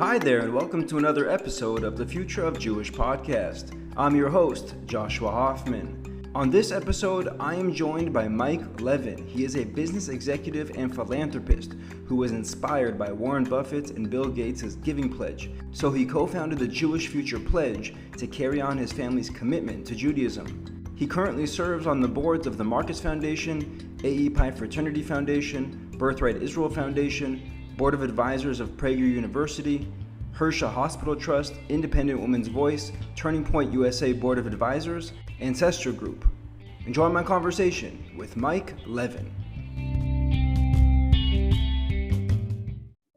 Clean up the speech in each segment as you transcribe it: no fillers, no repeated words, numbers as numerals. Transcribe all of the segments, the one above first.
Hi there, and welcome to another episode of the Future of Jewish podcast. I'm your host, Joshua Hoffman. On this episode, I am joined by Mike Leven. He is a business executive and philanthropist who was inspired by Warren Buffett and Bill Gates' giving pledge. So he co-founded the Jewish Future Pledge to carry on his family's commitment to Judaism. He currently serves on the boards of the Marcus Foundation, AEPi Fraternity Foundation, Birthright Israel Foundation, Board of Advisors of Prager University, HERSHA Hospital Trust, Independent Women's Voice, Turning Point USA Board of Advisors, and SESTRA Group. Enjoy my conversation with Mike Leven.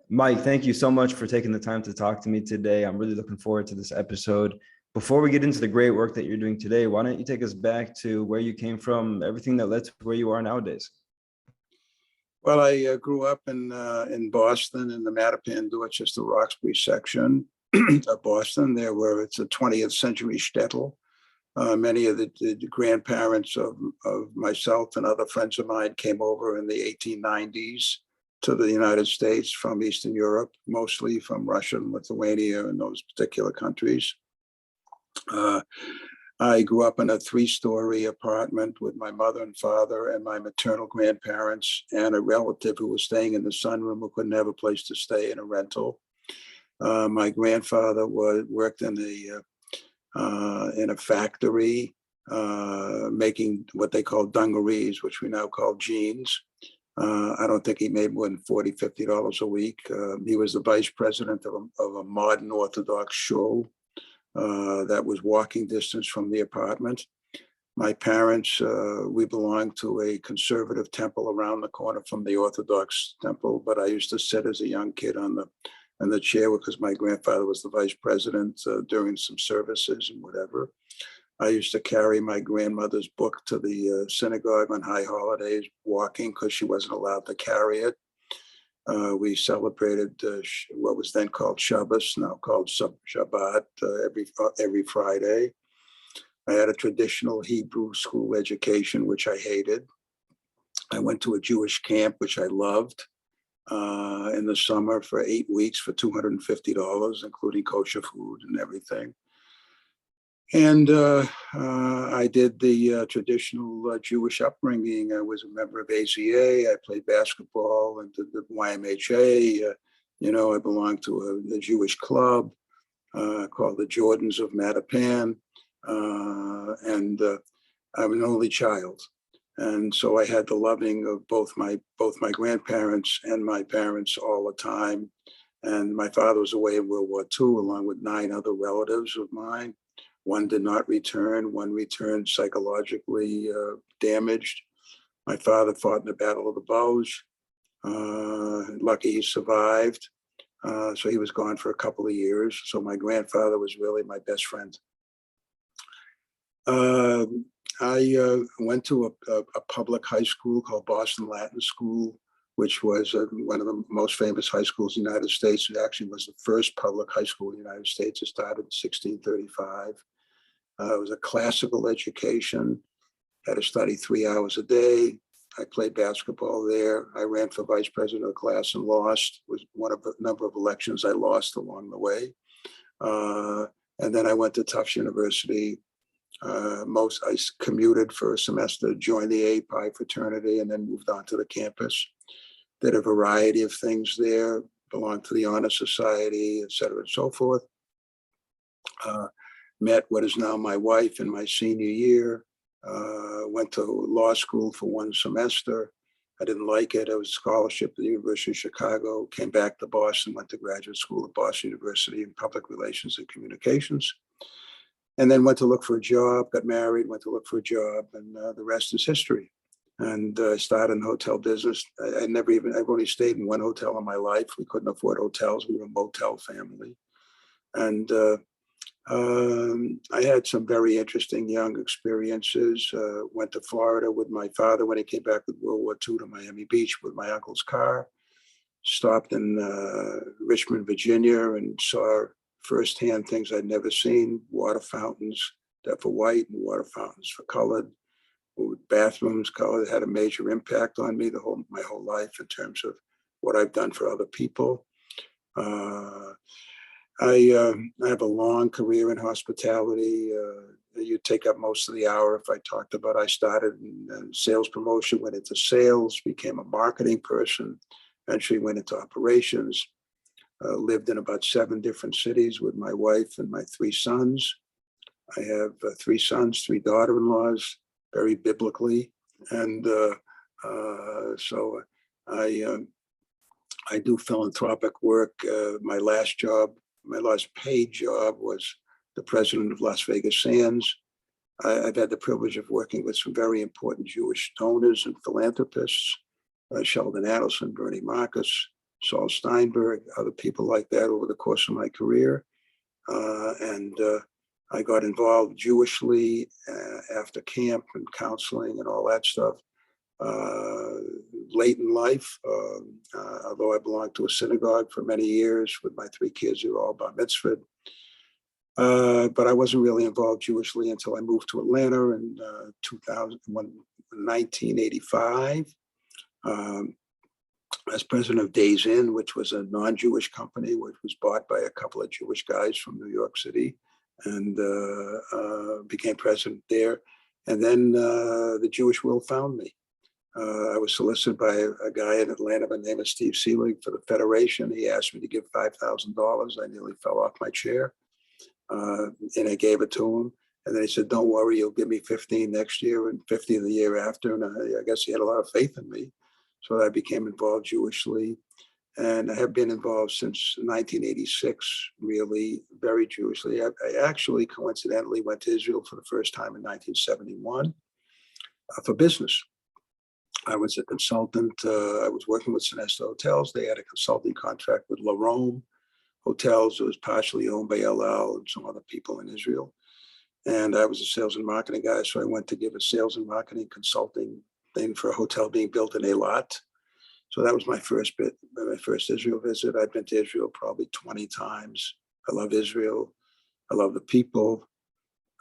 Mike, thank you so much for taking the time to talk to me today. I'm really looking forward to this episode. Before we get into the great work that you're doing today, why don't you take us back to where you came from, everything that led to where you are nowadays? Well, I grew up in Boston, in the Mattapan, Dorchester, Roxbury section of Boston. It's a 20th century shtetl. Many of the grandparents of myself and other friends of mine came over in the 1890s to the United States from Eastern Europe, mostly from Russia and Lithuania and those particular countries. I grew up in a 3-story apartment with my mother and father and my maternal grandparents and a relative who was staying in the sunroom who couldn't have a place to stay in a rental. My grandfather worked in a factory making what they call dungarees, which we now call jeans. I don't think he made more than $40, $50 a week. He was the vice president of a modern Orthodox shul. That was walking distance from the apartment. My parents, we belonged to a conservative temple around the corner from the Orthodox temple, but I used to sit as a young kid on the chair because my grandfather was the vice president during some services and whatever. I used to carry my grandmother's book to the synagogue on high holidays, walking because she wasn't allowed to carry it. We celebrated what was then called Shabbos, now called Shabbat, every Friday. I had a traditional Hebrew school education, which I hated. I went to a Jewish camp, which I loved, in the summer for 8 weeks for $250, including kosher food and everything. And I did the traditional Jewish upbringing. I was a member of AZA. I played basketball and did the YMHA. I belonged to a Jewish club called the Jordans of Mattapan. And I'm an only child. And so I had the loving of both my grandparents and my parents all the time. And my father was away in World War II, along with 9 other relatives of mine. One did not return. One returned psychologically damaged. My father fought in the Battle of the Bulge. Lucky he survived. So he was gone for a couple of years. So my grandfather was really my best friend. I went to a public high school called Boston Latin School, which was one of the most famous high schools in the United States. It actually was the first public high school in the United States. It started in 1635. It was a classical education. Had to study 3 hours a day. I played basketball there. I ran for vice president of the class and lost. It was one of a number of elections I lost along the way. And then I went to Tufts University. I commuted for a semester, joined the AEPi fraternity, and then moved on to the campus. Did a variety of things there, belonged to the Honor Society, et cetera, and so forth. Met what is now my wife in my senior year. Went to law school for 1 semester. I didn't like it. I was a scholarship at the University of Chicago. Came back to Boston, went to graduate school at Boston University in public relations and communications. And then went to look for a job, got married, went to look for a job, and the rest is history. And I started in the hotel business. I've only stayed in 1 hotel in my life. We couldn't afford hotels. We were a motel family. And I had some very interesting young experiences. Went to Florida with my father when he came back with World War II to Miami Beach with my uncle's car. Stopped in Richmond, Virginia, and saw firsthand things I'd never seen. Water fountains that for white and water fountains for colored. Bathrooms colored had a major impact on me my whole life in terms of what I've done for other people. I have a long career in hospitality. You take up most of the hour if I talked about. I started in sales promotion, went into sales, became a marketing person, eventually went into operations. Lived in about 7 different cities with my wife and my 3 sons. I have 3 sons, 3 daughter-in-laws, very biblically, and so I do philanthropic work. My last paid job was the president of Las Vegas Sands. I've had the privilege of working with some very important Jewish donors and philanthropists, Sheldon Adelson, Bernie Marcus, Saul Steinberg, other people like that over the course of my career. And I got involved Jewishly after camp and counseling and all that stuff. Late in life, although I belonged to a synagogue for many years with my 3 kids who were all bar mitzvahed. But I wasn't really involved Jewishly until I moved to Atlanta in 1985 as president of Days Inn, which was a non-Jewish company, which was bought by a couple of Jewish guys from New York City, and became president there. And then the Jewish Will found me. I was solicited by a guy in Atlanta by the name of Steve Seelig for the Federation. He asked me to give $5,000. I nearly fell off my chair. And I gave it to him. And then he said, don't worry, you'll give me 15 next year and 50 the year after. And I guess he had a lot of faith in me. So I became involved Jewishly. And I have been involved since 1986, really very Jewishly. I actually coincidentally went to Israel for the first time in 1971 for business. I was a consultant. I was working with SESTRA Hotels. They had a consulting contract with La Rome Hotels. It was partially owned by LL and some other people in Israel. And I was a sales and marketing guy. So I went to give a sales and marketing consulting thing for a hotel being built in Eilat. So that was my first Israel visit. I've been to Israel probably 20 times. I love Israel. I love the people.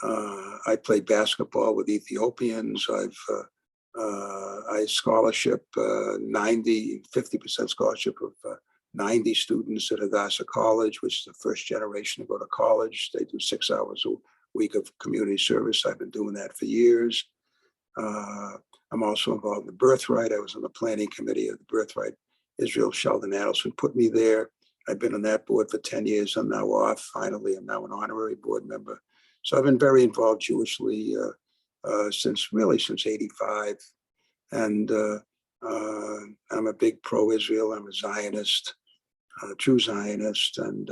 I played basketball with Ethiopians. I scholarship 50% scholarship of 90 students at Hadassah College, which is the first generation to go to college. They do 6 hours a week of community service. I've been doing that for years. I'm also involved in Birthright. I was on the planning committee of the Birthright Israel. Sheldon Adelson put me there. I've been on that board for 10 years. I'm now off. Finally, I'm now an honorary board member. So I've been very involved Jewishly since 85. And I'm a big pro-Israel. I'm a Zionist, a true Zionist. And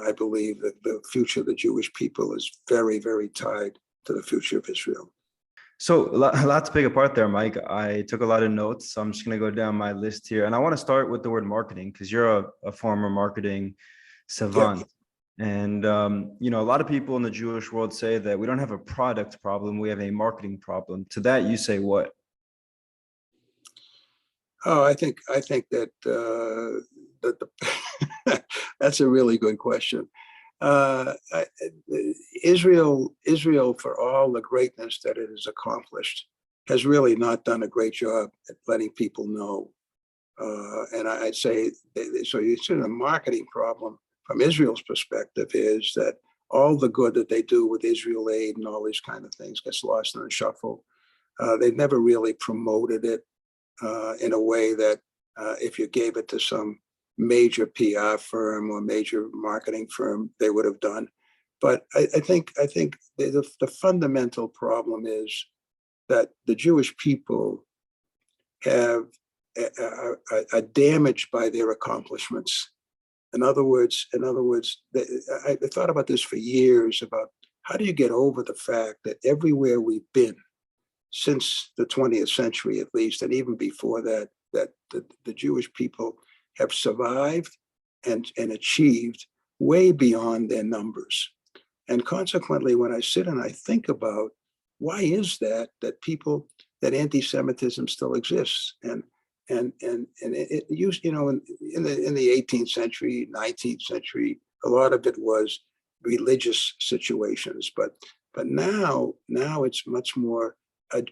I believe that the future of the Jewish people is very, very tied to the future of Israel. So a lot to pick apart there, Mike. I took a lot of notes. So I'm just going to go down my list here. And I want to start with the word marketing because you're a former marketing savant. Yeah. And, a lot of people in the Jewish world say that we don't have a product problem. We have a marketing problem. To that, you say what? Oh, I think that that's a really good question. Israel, for all the greatness that it has accomplished, has really not done a great job at letting people know. And I'd say, so you see the marketing problem from Israel's perspective is that all the good that they do with Israel Aid and all these kind of things gets lost in the shuffle. They've never really promoted it in a way that if you gave it to some major PR firm or major marketing firm, they would have done. But I think the fundamental problem is that the Jewish people are damaged by their accomplishments. In other words, I thought about this for years about how do you get over the fact that everywhere we've been since the 20th century, at least, and even before that, the Jewish people have survived and achieved way beyond their numbers. And consequently, when I sit and I think about why is that anti-Semitism still exists, and it used, in the 18th century, 19th century, a lot of it was religious situations, but now it's much more, I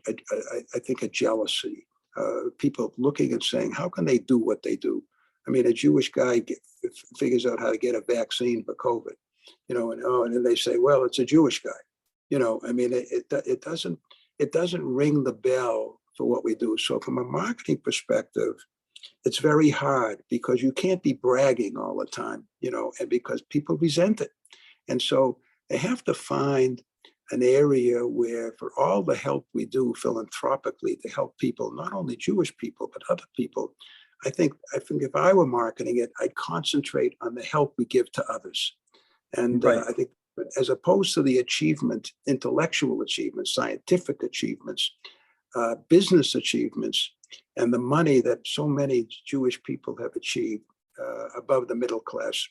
think, a jealousy. People looking and saying, how can they do what they do? I I mean, a Jewish guy figures out how to get a vaccine for COVID, and then they say, well, it's a Jewish guy. I mean, it doesn't ring the bell for what we do. So from a marketing perspective, it's very hard because you can't be bragging all the time, and because people resent it. And so they have to find an area where, for all the help we do philanthropically to help people, not only Jewish people, but other people, I think if I were marketing it, I'd concentrate on the help we give to others. And Right. I think, as opposed to the achievement, intellectual achievements, scientific achievements, business achievements, and the money that so many Jewish people have achieved above the middle class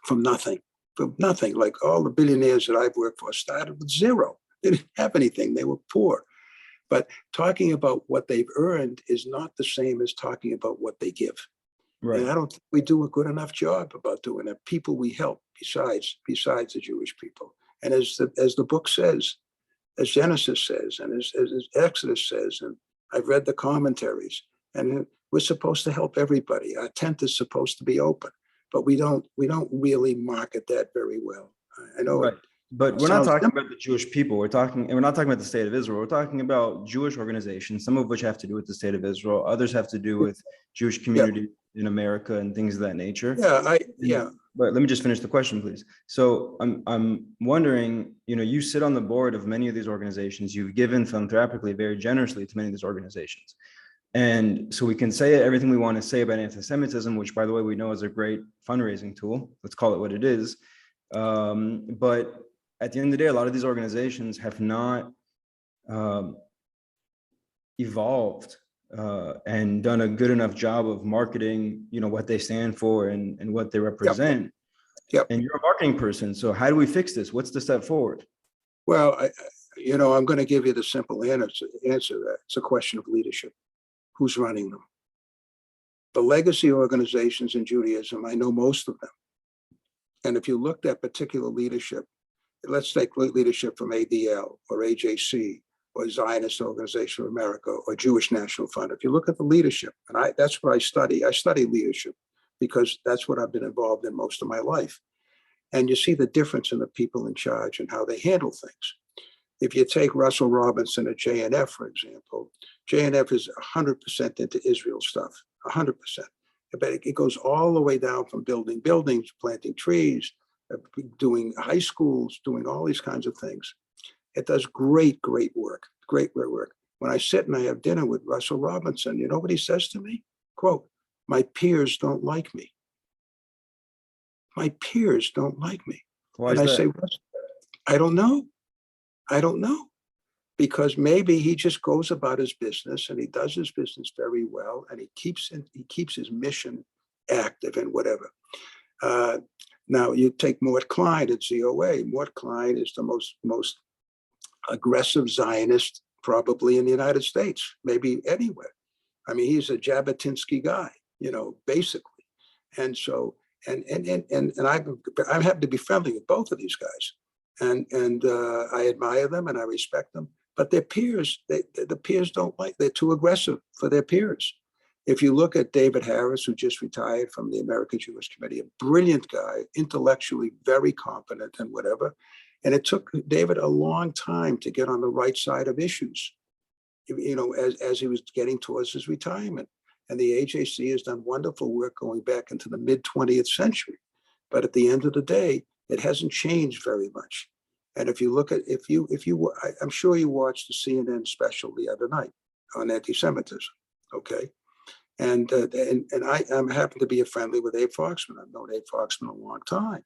from nothing. Like all the billionaires that I've worked for started with zero. They didn't have anything. They were poor. But talking about what they've earned is not the same as talking about what they give. Right. And I don't think we do a good enough job about doing it. People we help besides the Jewish people. And as the book says, as Genesis says, and as Exodus says, and I've read the commentaries, and we're supposed to help everybody. Our tent is supposed to be open, but we don't really market that very well. I know. Right. But we're not talking about the Jewish people. We're not talking about the state of Israel. We're talking about Jewish organizations, some of which have to do with the state of Israel. Others have to do with Jewish community in America and things of that nature. But let me just finish the question, please. So I'm wondering, you sit on the board of many of these organizations. You've given philanthropically very generously to many of these organizations. And so we can say everything we want to say about anti-Semitism, which, by the way, we know is a great fundraising tool. Let's call it what it is. But at the end of the day, a lot of these organizations have not evolved and done a good enough job of marketing, what they stand for and what they represent. Yep. And you're a marketing person. So how do we fix this? What's the step forward? Well, I'm going to give you the simple answer. It's a question of leadership. Who's running them? The legacy organizations in Judaism, I know most of them. And if you looked at particular leadership, let's take leadership from ADL or AJC or Zionist Organization of America or Jewish National Fund. If you look at the leadership, and that's what I study leadership because that's what I've been involved in most of my life. And you see the difference in the people in charge and how they handle things. If you take Russell Robinson at JNF, for example, JNF is 100% into Israel stuff, 100%. But it goes all the way down from building buildings, planting trees, doing high schools, doing all these kinds of things. It does great work. When I sit and I have dinner with Russell Robinson, you know what he says to me? Quote, "My peers don't like me. My peers don't like me." Why and is I that? say, I don't know. Because maybe he just goes about his business and he does his business very well, and he keeps his mission active and whatever. Now you take Mort Klein at ZOA. Mort Klein is the most aggressive Zionist probably in the United States, maybe anywhere. I mean, he's a Jabotinsky guy, basically. And so, and I'm happy to be friendly with both of these guys, and I admire them and I respect them. But their peers, the peers don't like. They're too aggressive for their peers. If you look at David Harris, who just retired from the American Jewish Committee, a brilliant guy, intellectually very competent and whatever. And it took David a long time to get on the right side of issues, as he was getting towards his retirement. And the AJC has done wonderful work going back into the mid 20th century. But at the end of the day, it hasn't changed very much. And if you look at, I'm sure you watched the CNN special the other night on anti-Semitism, okay? And I'm happy to be friendly with Abe Foxman. I've known Abe Foxman a long time.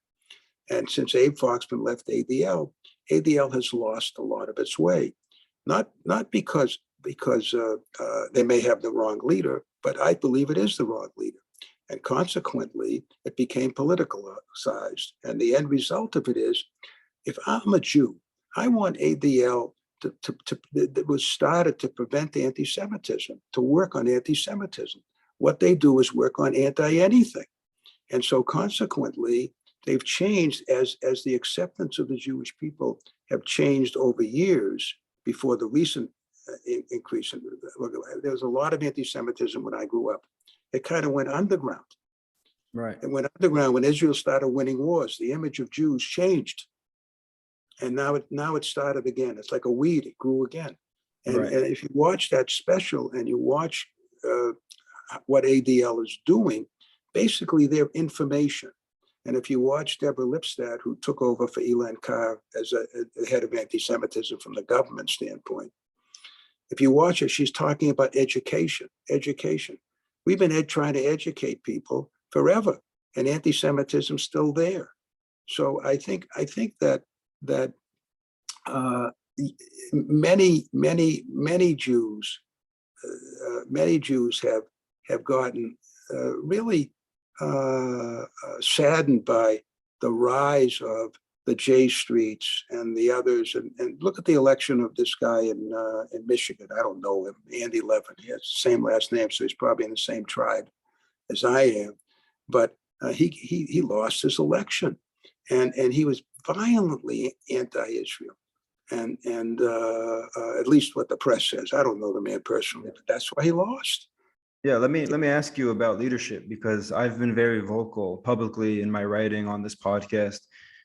And since Abe Foxman left ADL has lost a lot of its way. Not because they may have the wrong leader, but I believe it is the wrong leader. And consequently, it became politicalized. And the end result of it is, if I'm a Jew, I want ADL that was started to prevent anti-Semitism, to work on anti-Semitism. What they do is work on anti-anything. And so consequently, they've changed as the acceptance of the Jewish people have changed over years before the recent increase. There was a lot of anti-Semitism when I grew up. It kind of went underground. Right. It went underground when Israel started winning wars. The image of Jews changed. And now it started again. It's like a weed, it grew again. And if you watch that special and you watch what ADL is doing, basically they're information. And if you watch Deborah Lipstadt, who took over for Elan Carr as a head of anti-Semitism from the government standpoint, if you watch her, she's talking about education. We've been trying to educate people forever, and anti-Semitism's still there. So I think that many Jews have gotten really saddened by the rise of the J Streets and the others. And look at the election of this guy in Michigan. I don't know him, Andy Leven. He has the same last name, so he's probably in the same tribe as I am. But he lost his election, and he was violently anti-Israel. And at least what the press says. I don't know the man personally, but that's why he lost. Yeah, let me ask you about leadership, because I've been very vocal publicly in my writing on this podcast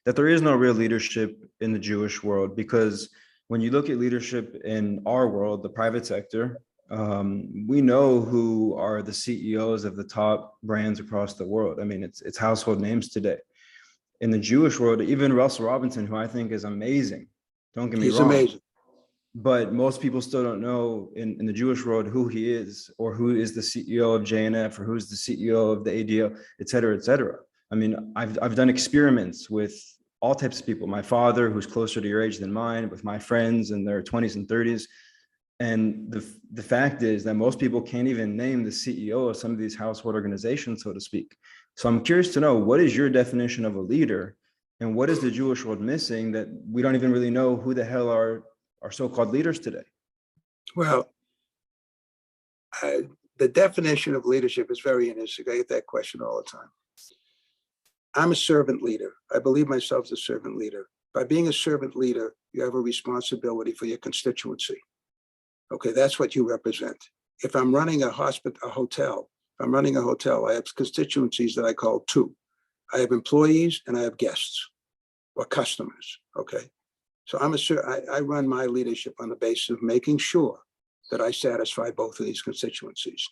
that there is no real leadership in the Jewish world, because when you look at leadership in our world, the private sector, we know who are the CEOs of the top brands across the world. I mean, it's household names today. In the Jewish world, even Russell Robinson, who I think is amazing, don't get me wrong. He's amazing. But most people still don't know in the Jewish world who he is, or who is the CEO of JNF, or who's the CEO of the ADL, et cetera, et cetera. I mean, I've done experiments with all types of people. My father, who's closer to your age than mine, with my friends in their 20s and 30s. And the fact is that most people can't even name the CEO of some of these household organizations, so to speak. So I'm curious to know, what is your definition of a leader, and what is the Jewish world missing that we don't even really know who the hell are so-called leaders today? Well, the definition of leadership is very interesting. I get that question all the time. I'm a servant leader. I believe myself as a servant leader. By being a servant leader, you have a responsibility for your constituency. Okay, that's what you represent. If I'm running a hotel, I have constituencies that I call two. I have employees and I have guests or customers. Okay, so I run my leadership on the basis of making sure that I satisfy both of these constituencies.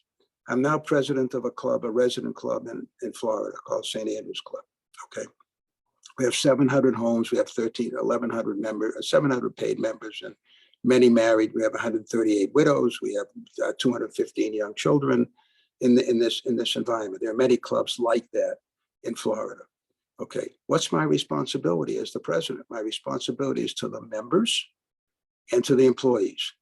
I'm now president of a resident club in Florida called St. Andrew's Club. Okay, we have 700 homes. We have 1,100 members, 700 paid members, and many married. We have 138 widows. We have 215 young children in this environment. There are many clubs like that in Florida. Okay, what's my responsibility as the president? My responsibility is to the members and to the employees.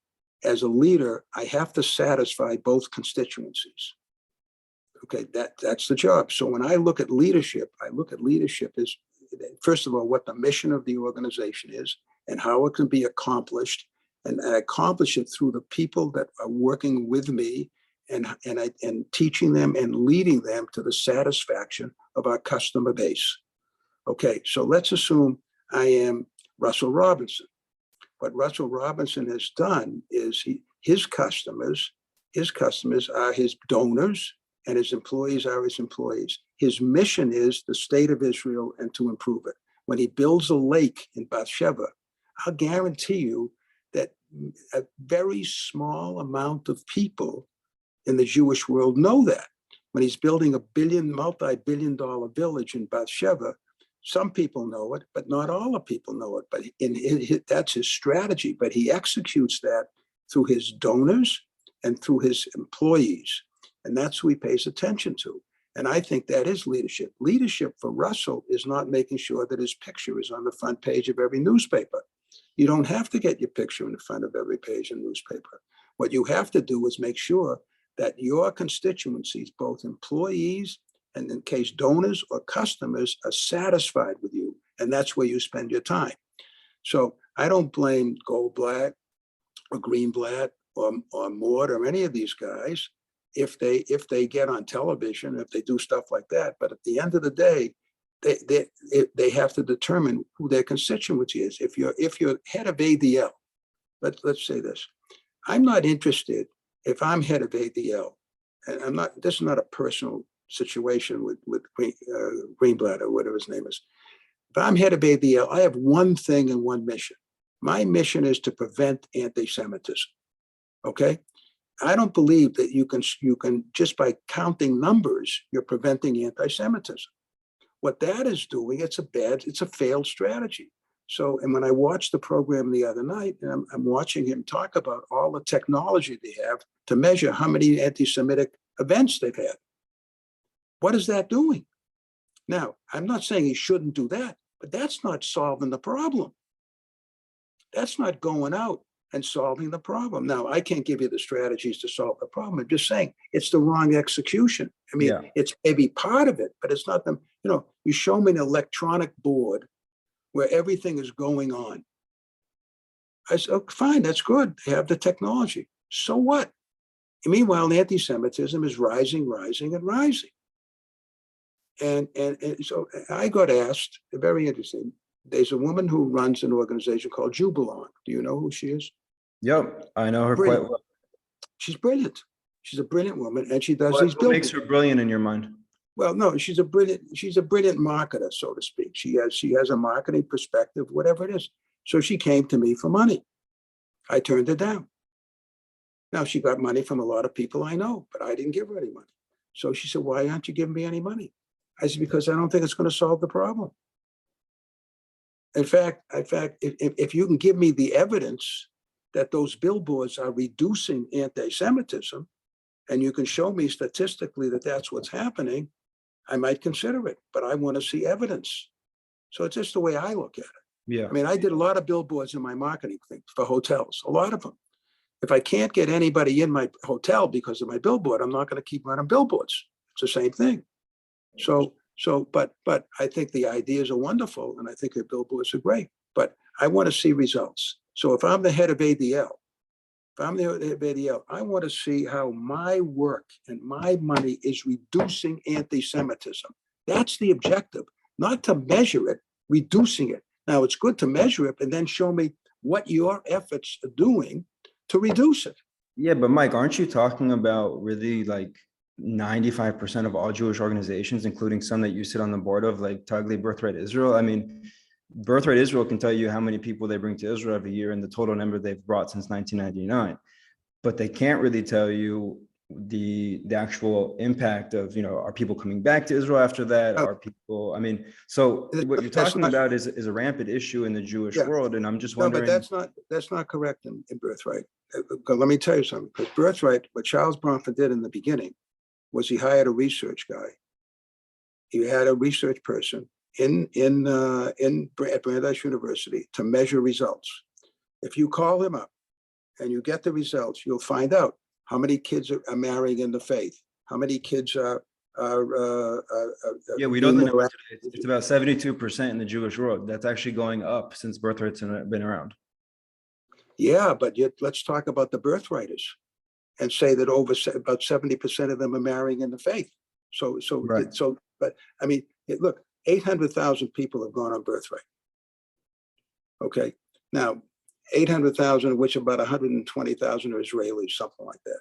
As a leader, I have to satisfy both constituencies. Okay, that's the job. So when I look at leadership as, first of all, what the mission of the organization is and how it can be accomplished. And I accomplish it through the people that are working with me and teaching them and leading them to the satisfaction of our customer base. Okay, so let's assume I am Russell Robinson. What Russell Robinson has done is his customers are his donors, and his employees are his employees. His mission is the state of Israel and to improve it. When he builds a lake in Beersheba, I'll guarantee you that a very small amount of people in the Jewish world know that. When he's building a multi-billion-dollar village in Beersheba, some people know it, but not all the people know it. But that's his strategy. But he executes that through his donors and through his employees. And that's who he pays attention to. And I think that is leadership. Leadership for Russell is not making sure that his picture is on the front page of every newspaper. You don't have to get your picture in the front of every page in newspaper. What you have to do is make sure that your constituencies, both employees and in case donors or customers, are satisfied with you. And that's where you spend your time. So I don't blame Goldblatt or Greenblatt or Mort or any of these guys if they get on television, if they do stuff like that. But at the end of the day, they have to determine who their constituency is. If you're head of ADL, let's say this, I'm not interested if I'm head of ADL, and this is not a personal situation with Greenblatt or whatever his name is. If I'm head of ABL, I have one thing and one mission. My mission is to prevent anti-Semitism. Okay, I don't believe that you can just by counting numbers, you're preventing anti-Semitism. What that is doing, it's a failed strategy. So, and when I watched the program the other night, and I'm watching him talk about all the technology they have to measure how many anti-Semitic events they've had. What is that doing? Now, I'm not saying he shouldn't do that, but that's not solving the problem. That's not going out and solving the problem. Now, I can't give you the strategies to solve the problem. I'm just saying it's the wrong execution. I mean, It's maybe part of it, but it's not them. You know, you show me an electronic board where everything is going on. I said, oh, fine, that's good. They have the technology. So what? And meanwhile, anti-Semitism is rising, rising, and rising. And so I got asked, very interesting. There's a woman who runs an organization called Jew Belong. Do you know who she is? Yep, I know her Brilliant. quite well. She's brilliant. She's a brilliant woman, and she does these What makes her brilliant in your mind? Well, no, she's a brilliant marketer, so to speak. She has a marketing perspective, whatever it is. So she came to me for money. I turned her down. Now she got money from a lot of people I know, but I didn't give her any money. So she said, why aren't you giving me any money? I said, because I don't think it's going to solve the problem. In fact, if you can give me the evidence that those billboards are reducing anti-Semitism, and you can show me statistically that that's what's happening, I might consider it, but I want to see evidence. So it's just the way I look at it. Yeah. I mean, I did a lot of billboards in my marketing thing for hotels, a lot of them. If I can't get anybody in my hotel because of my billboard, I'm not going to keep running billboards. It's the same thing. But I think the ideas are wonderful, and I think the billboards are great, but I want to see results. So if I'm the head of ADL, I want to see how my work and my money is reducing anti-Semitism. That's the objective, not to measure it, reducing it. Now, it's good to measure it and then show me what your efforts are doing to reduce it. Yeah, but Mike, aren't you talking about really like 95% of all Jewish organizations, including some that you sit on the board of, like Tagli, Birthright Israel? I mean, Birthright Israel can tell you how many people they bring to Israel every year and the total number they've brought since 1999, but they can't really tell you the actual impact of, you know, are people coming back to Israel after that? Are people, I mean, so what you're talking about is a rampant issue in the Jewish world, and I'm just wondering. No, but that's not correct in Birthright. Let me tell you something, because Birthright, what Charles Bronfman did in the beginning was he hired a research guy. He had a research person at Brandeis University to measure results. If you call him up and you get the results, you'll find out how many kids are marrying in the faith, how many kids are yeah, we know the number today. It's about 72% in the Jewish world. That's actually going up since Birthright's been around. Yeah, but yet let's talk about the birthrighters and say that about 70% of them are marrying in the faith. Right. But I mean, look, 800,000 people have gone on Birthright. Okay, now 800,000 of which about 120,000 are Israelis, something like that.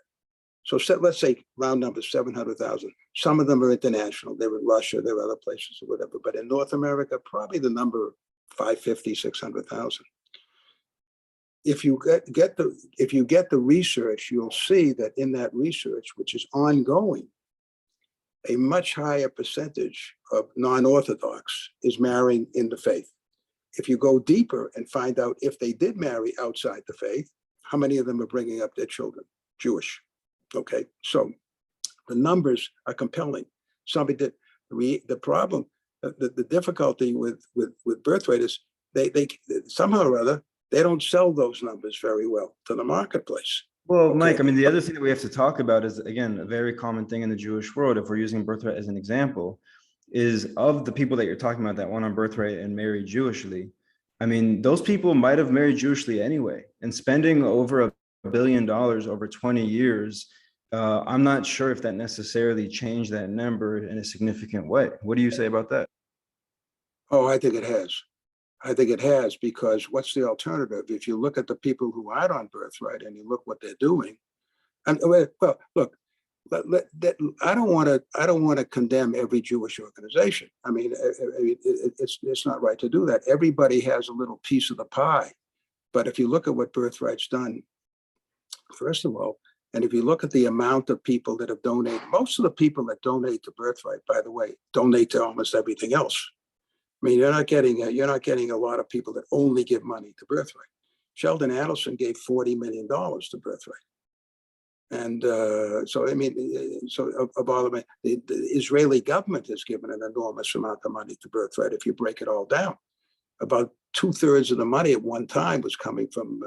So let's say round numbers, 700,000. Some of them are international. They're in Russia, they're other places or whatever. But in North America, probably the number 550, 600,000. If you get the research, you'll see that in that research, which is ongoing, a much higher percentage of non-Orthodox is marrying in the faith. If you go deeper and find out if they did marry outside the faith, how many of them are bringing up their children Jewish? Okay, so the numbers are compelling. Somebody did the problem, the difficulty with Birthright is they somehow or other they don't sell those numbers very well to the marketplace. Well, okay. Mike, I mean, the other thing that we have to talk about is, again, a very common thing in the Jewish world, if we're using Birthright as an example, is of the people that you're talking about that went on Birthright and married Jewishly. I mean, those people might have married Jewishly anyway, and spending over $1 billion over 20 years, I'm not sure if that necessarily changed that number in a significant way. What do you say about that? Oh, I think it has. I think it has, because what's the alternative? If you look at the people who aren't on Birthright and you look what they're doing, and well, look, I don't want to condemn every Jewish organization. I mean, it's not right to do that. Everybody has a little piece of the pie. But if you look at what Birthright's done, first of all, and if you look at the amount of people that have donated, most of the people that donate to Birthright, by the way, donate to almost everything else. I mean, you're not getting a lot of people that only give money to Birthright. Sheldon Adelson gave $40 million to Birthright. And so, I mean, so of all of it, the Israeli government has given an enormous amount of money to Birthright. If you break it all down, about 2/3 of the money at one time was coming from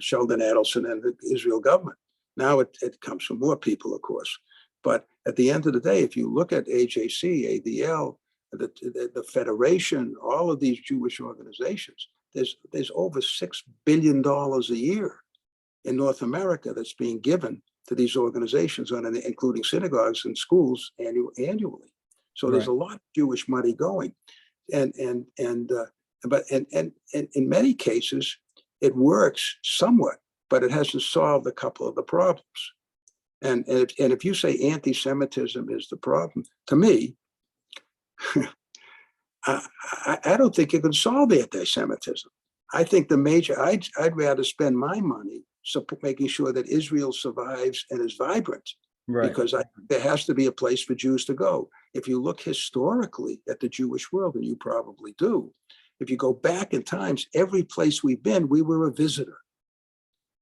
Sheldon Adelson and the Israel government. Now it comes from more people, of course. But at the end of the day, if you look at AJC, ADL, the Federation, all of these Jewish organizations, there's over $6 billion a year in North America that's being given to these organizations, including synagogues and schools annually. So there's a lot of Jewish money going, but in many cases it works somewhat, but it hasn't solved a couple of the problems. And if you say anti-Semitism is the problem, to me, I don't think you can solve anti-Semitism. I think I'd rather spend my money making sure that Israel survives and is vibrant, because there has to be a place for Jews to go. If you look historically at the Jewish world, and you probably do, if you go back in times, every place we've been, we were a visitor.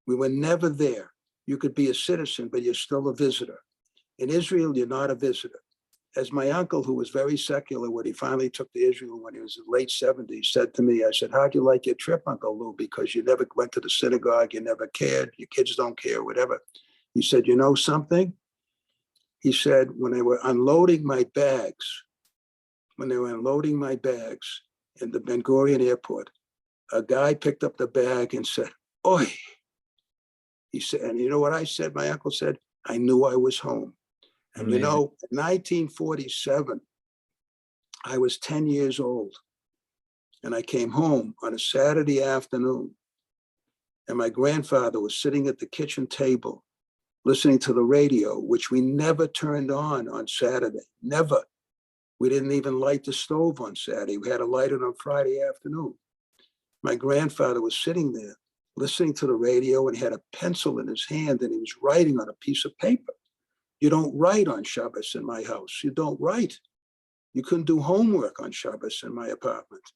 We were never there. You could be a citizen, but you're still a visitor. In Israel, you're not a visitor. As my uncle, who was very secular, when he finally took to Israel when he was in the late 70s, said to me, I said, how'd you like your trip, Uncle Lou? Because you never went to the synagogue, you never cared, your kids don't care, whatever. He said, you know something? He said, when they were unloading my bags in the Ben Gurion airport, a guy picked up the bag and said, oi. He said, and you know what I said? My uncle said, I knew I was home. And you know, in 1947, I was 10 years old, and I came home on a Saturday afternoon, and my grandfather was sitting at the kitchen table listening to the radio, which we never turned on Saturday, never. We didn't even light the stove on Saturday. We had to light it on Friday afternoon. My grandfather was sitting there listening to the radio, and he had a pencil in his hand, and he was writing on a piece of paper. You don't write on Shabbos in my house. You don't write. You couldn't do homework on Shabbos in my apartment.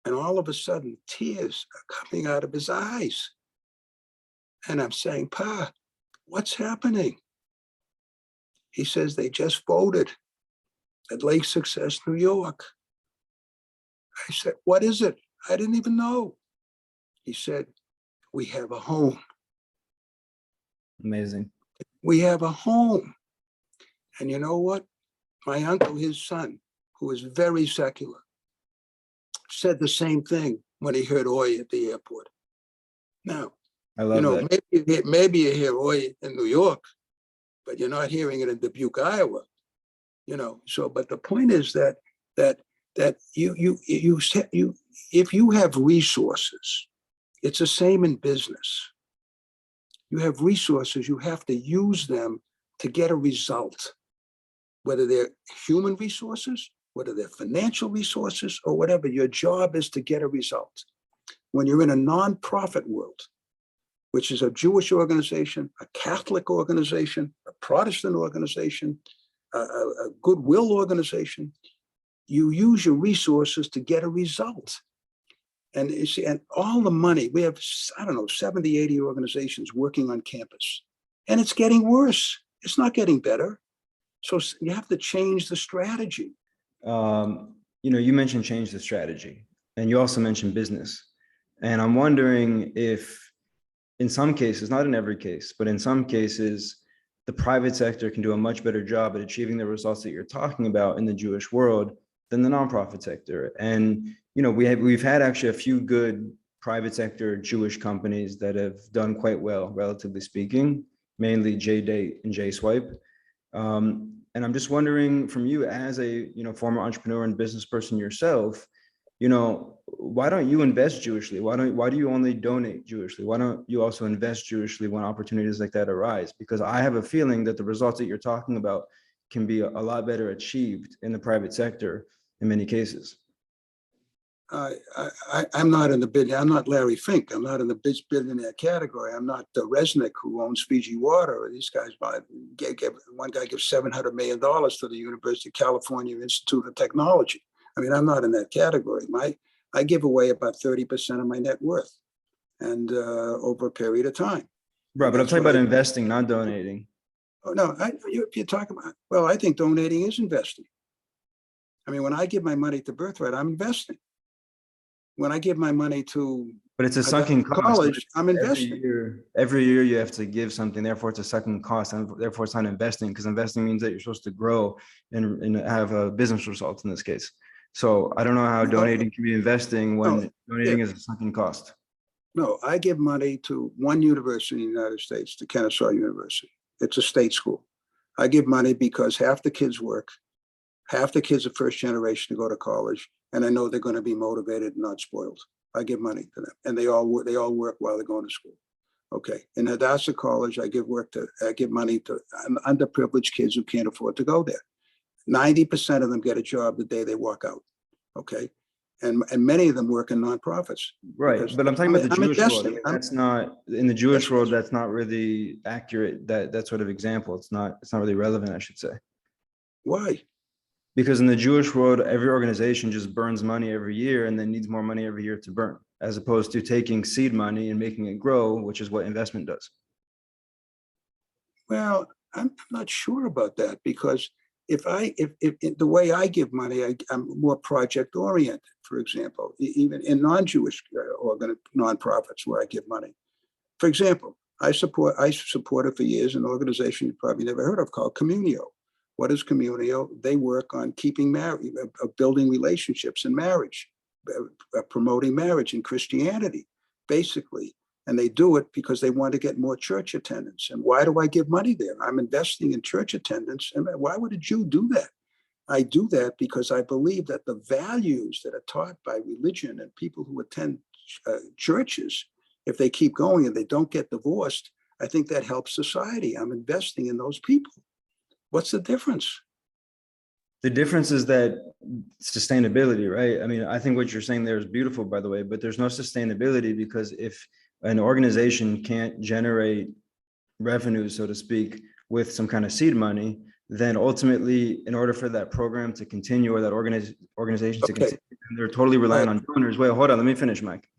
And all of a sudden, tears are coming out of his eyes. And I'm saying, Pa, what's happening? He says, they just voted at Lake Success, New York. I said, what is it? I didn't even know. He said, we have a home. Amazing. We have a home. And you know what? My uncle, his son, who is very secular, said the same thing when he heard oi at the airport. Now, I love that. Maybe you hear oi in New York, but you're not hearing it in Dubuque, Iowa. So, but the point is that you if you have resources, it's the same in business. You have resources, you have to use them to get a result, whether they're human resources, whether they're financial resources, or whatever. Your job is to get a result. When you're in a nonprofit world, which is a Jewish organization, a Catholic organization, a Protestant organization, a goodwill organization, you use your resources to get a result. And you see, and all the money, we have, 70, 80 organizations working on campus, and it's getting worse. It's not getting better. So you have to change the strategy. You mentioned change the strategy, and you also mentioned business. And I'm wondering if in some cases, not in every case, but in some cases, the private sector can do a much better job at achieving the results that you're talking about in the Jewish world than the nonprofit sector. And we've had actually a few good private sector Jewish companies that have done quite well, relatively speaking, mainly J-Date and J-Swipe. And I'm just wondering from you, as a former entrepreneur and business person yourself, why don't you invest Jewishly? Why do you only donate Jewishly? Why don't you also invest Jewishly when opportunities like that arise? Because I have a feeling that the results that you're talking about can be a lot better achieved in the private sector in many cases. I'm not in the bid. I'm not Larry Fink. I'm not in the billionaire category. I'm not Resnick, who owns Fiji Water. These guys one guy gives $700 million to the University of California Institute of Technology. I mean, I'm not in that category. I give away about 30% of my net worth, and over a period of time. Right, but I'm talking about investing, not donating. Oh no, you're talking about. Well, I think donating is investing. I mean, when I give my money to Birthright, I'm investing. When I give my money to, but it's a sunken cost. College, I'm investing. Every year you have to give something. Therefore, it's a sunken cost, and therefore it's not investing, because investing means that you're supposed to grow and have a business result in this case. So I don't know how donating can be investing when donating is a sunken cost. No, I give money to one university in the United States, to Kennesaw University. It's a state school. I give money because half the kids work, half the kids are first generation to go to college, and I know they're going to be motivated and not spoiled. I give money to them, and they all work while they're going to school. Okay. In Hadassah College, I give money to underprivileged kids who can't afford to go there. 90% of them get a job the day they walk out. Okay. And many of them work in nonprofits. Right. But I'm talking about the Jewish world. I mean, that's not in the Jewish world. That's not really accurate. That sort of example. It's not really relevant, I should say. Why? Because in the Jewish world, every organization just burns money every year and then needs more money every year to burn, as opposed to taking seed money and making it grow, which is what investment does. Well, I'm not sure about that, because if the way I give money, I'm more project oriented. For example, even in non-Jewish nonprofits where I give money. For example, I supported for years an organization you probably never heard of called Communio. What is Communio? They work on keeping marriage, building relationships in marriage, promoting marriage in Christianity, basically. And they do it because they want to get more church attendance. And why do I give money there? I'm investing in church attendance. And why would a Jew do that? I do that because I believe that the values that are taught by religion and people who attend churches, if they keep going and they don't get divorced, I think that helps society. I'm investing in those people. What's the difference? The difference is that sustainability, right? I mean, I think what you're saying there is beautiful, by the way, but there's no sustainability, because if an organization can't generate revenue, so to speak, with some kind of seed money, then ultimately, in order for that program to continue, or that organization to continue, they're totally relying on donors. Wait, hold on, let me finish, Mike.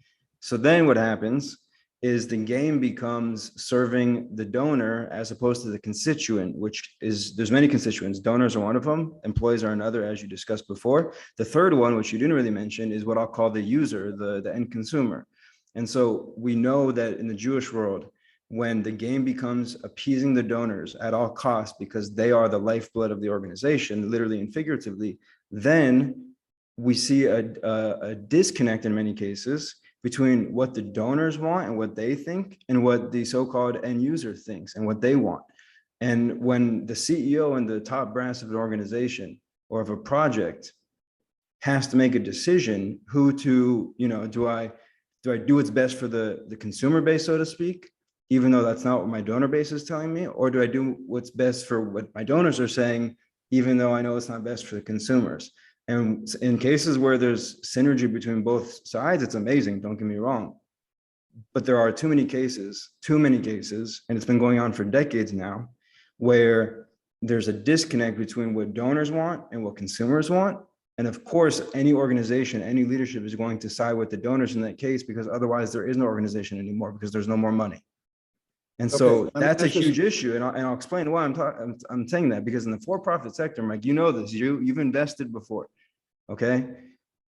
So then what happens is the game becomes serving the donor as opposed to the constituent, which is, there's many constituents. Donors are one of them, employees are another, as you discussed before. The third one, which you didn't really mention, is what I'll call the user, the end consumer. And so we know that in the Jewish world, when the game becomes appeasing the donors at all costs because they are the lifeblood of the organization, literally and figuratively, then we see a disconnect in many cases between what the donors want and what they think, and what the so-called end user thinks and what they want. And when the CEO and the top brass of an organization or of a project has to make a decision who to, do I do what's best for the consumer base, so to speak, even though that's not what my donor base is telling me, or do I do what's best for what my donors are saying, even though I know it's not best for the consumers? And in cases where there's synergy between both sides, it's amazing, don't get me wrong. But there are too many cases, and it's been going on for decades now, where there's a disconnect between what donors want and what consumers want. And of course, any organization, any leadership is going to side with the donors in that case, because otherwise there is no organization anymore, because there's no more money. And so that's a huge issue. And I'll explain why I'm saying that, because in the for-profit sector, Mike, you know this, you've invested before. Okay.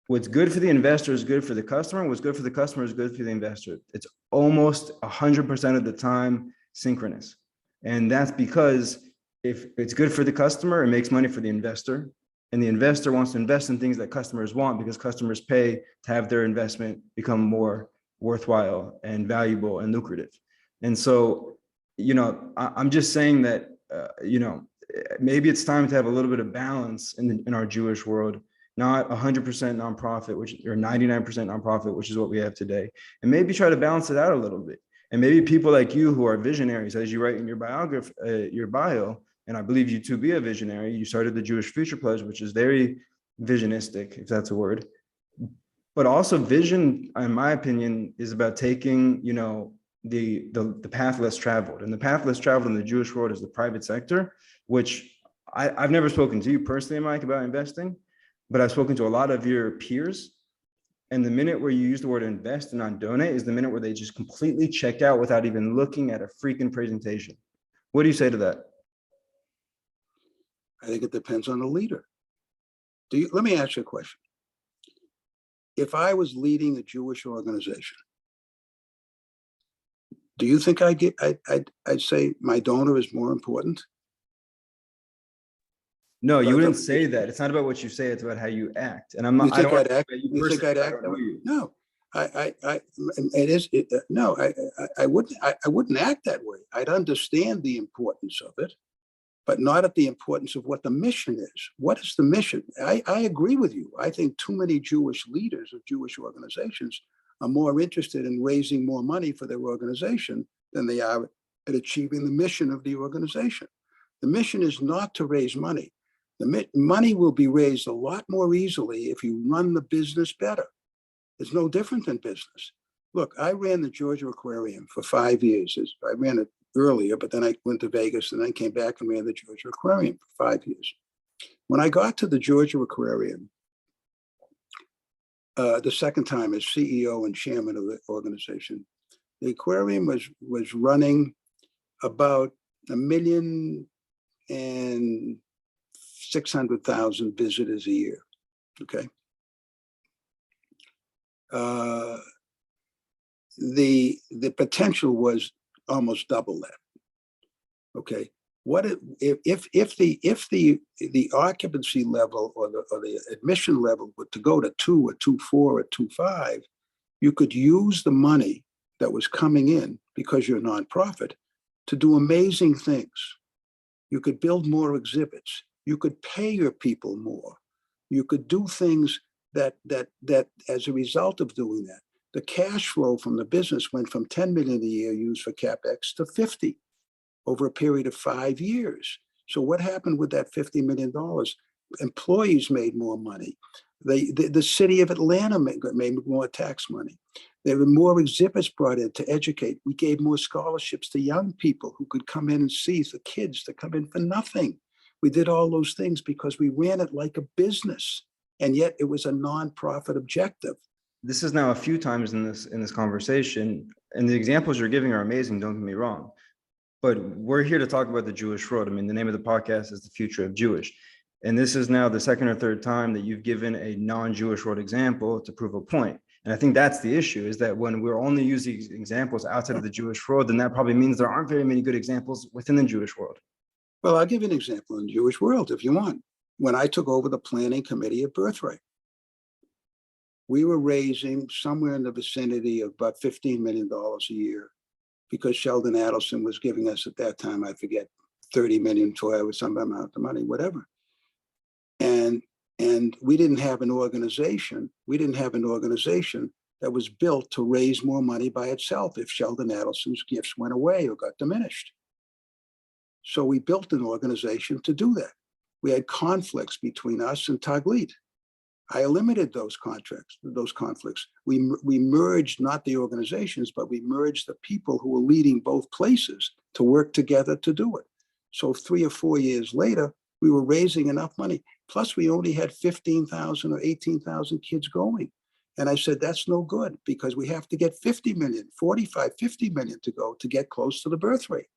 What's good for the investor is good for the customer. What's good for the customer is good for the investor. It's almost 100% of the time synchronous. And that's because if it's good for the customer, it makes money for the investor. And the investor wants to invest in things that customers want, because customers pay to have their investment become more worthwhile and valuable and lucrative. And so, I'm just saying that, maybe it's time to have a little bit of balance in our Jewish world, not 100% nonprofit, or 99% nonprofit, which is what we have today. And maybe try to balance it out a little bit. And maybe people like you who are visionaries, as you write in your biography, your bio, and I believe you to be a visionary. You started the Jewish Future Pledge, which is very visionistic, if that's a word. But also vision, in my opinion, is about taking, the path less traveled. And the path less traveled in the Jewish world is the private sector, which I've never spoken to you personally, Mike, about investing, but I've spoken to a lot of your peers. And the minute where you use the word invest and not donate is the minute where they just completely check out without even looking at a freaking presentation. What do you say to that? I think it depends on the leader. Let me ask you a question. If I was leading a Jewish organization, do you think I'd say my donor is more important? No, you wouldn't say that. It's not about what you say, it's about how you act. And I'm not, You think I'd act? You think I'd act? No, no, I wouldn't act that way. I'd understand the importance of it, but not at the importance of what the mission is. What is the mission? I agree with you. I think too many Jewish leaders of Jewish organizations are more interested in raising more money for their organization than they are at achieving the mission of the organization. The mission is not to raise money. The money will be raised a lot more easily if you run the business better. It's no different than business. Look, I ran the Georgia Aquarium for 5 years. I ran it earlier, but then I went to Vegas and then came back and ran the Georgia Aquarium for 5 years. When I got to the Georgia Aquarium, the second time as CEO and chairman of the organization, the aquarium was running about 1,600,000 visitors a year. Okay. The potential was almost double that. Okay. What if the occupancy level or the admission level were to go to 2 or 2.4 or 2.5, you could use the money that was coming in because you're a nonprofit to do amazing things. You could build more exhibits. You could pay your people more. You could do things that as a result of doing that, the cash flow from the business went from 10 million a year used for CapEx to 50 over a period of 5 years. So what happened with that $50 million? Employees made more money. The city of Atlanta made more tax money. There were more exhibits brought in to educate. We gave more scholarships to young people who could come in and see, the kids to come in for nothing. We did all those things because we ran it like a business, and yet it was a nonprofit objective. This is now a few times in this conversation, and the examples you're giving are amazing, don't get me wrong. But we're here to talk about the Jewish road. I mean, the name of the podcast is The Future of Jewish. And this is now the second or third time that you've given a non-Jewish road example to prove a point. And I think that's the issue, is that when we're only using examples outside of the Jewish world, then that probably means there aren't very many good examples within the Jewish world. Well, I'll give you an example in the Jewish world if you want. When I took over the planning committee at Birthright, we were raising somewhere in the vicinity of about $15 million a year, because Sheldon Adelson was giving us at that time, I forget, 30 million, 12 or some amount of money, whatever. And we didn't have an organization. We didn't have an organization that was built to raise more money by itself if Sheldon Adelson's gifts went away or got diminished. So we built an organization to do that. We had conflicts between us and Taglit. I eliminated those conflicts. We merged not the organizations, but we merged the people who were leading both places to work together to do it. So 3 or 4 years later, we were raising enough money. Plus, we only had 15,000 or 18,000 kids going. And I said, that's no good, because we have to get 50 million, 45, 50 million to go to get close to the birth rate.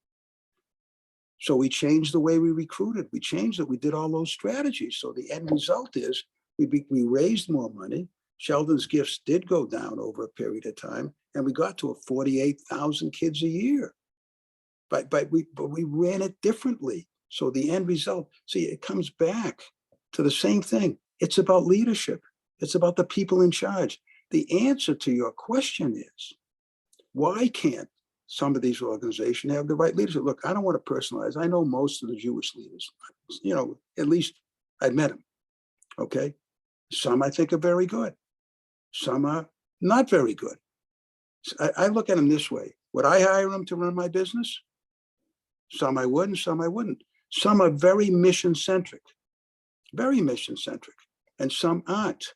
So we changed the way we recruited. We changed it. We did all those strategies. So the end result is we raised more money. Sheldon's gifts did go down over a period of time, and we got to a 48,000 kids a year. But we ran it differently. So the end result, see, it comes back to the same thing. It's about leadership. It's about the people in charge. The answer to your question is, why can't some of these organizations have the right leadership? Look, I don't want to personalize. I know most of the Jewish leaders, at least I've met them, okay? Some I think are very good. Some are not very good. I look at them this way. Would I hire them to run my business? Some I would and some I wouldn't. Some are very mission-centric, and some aren't.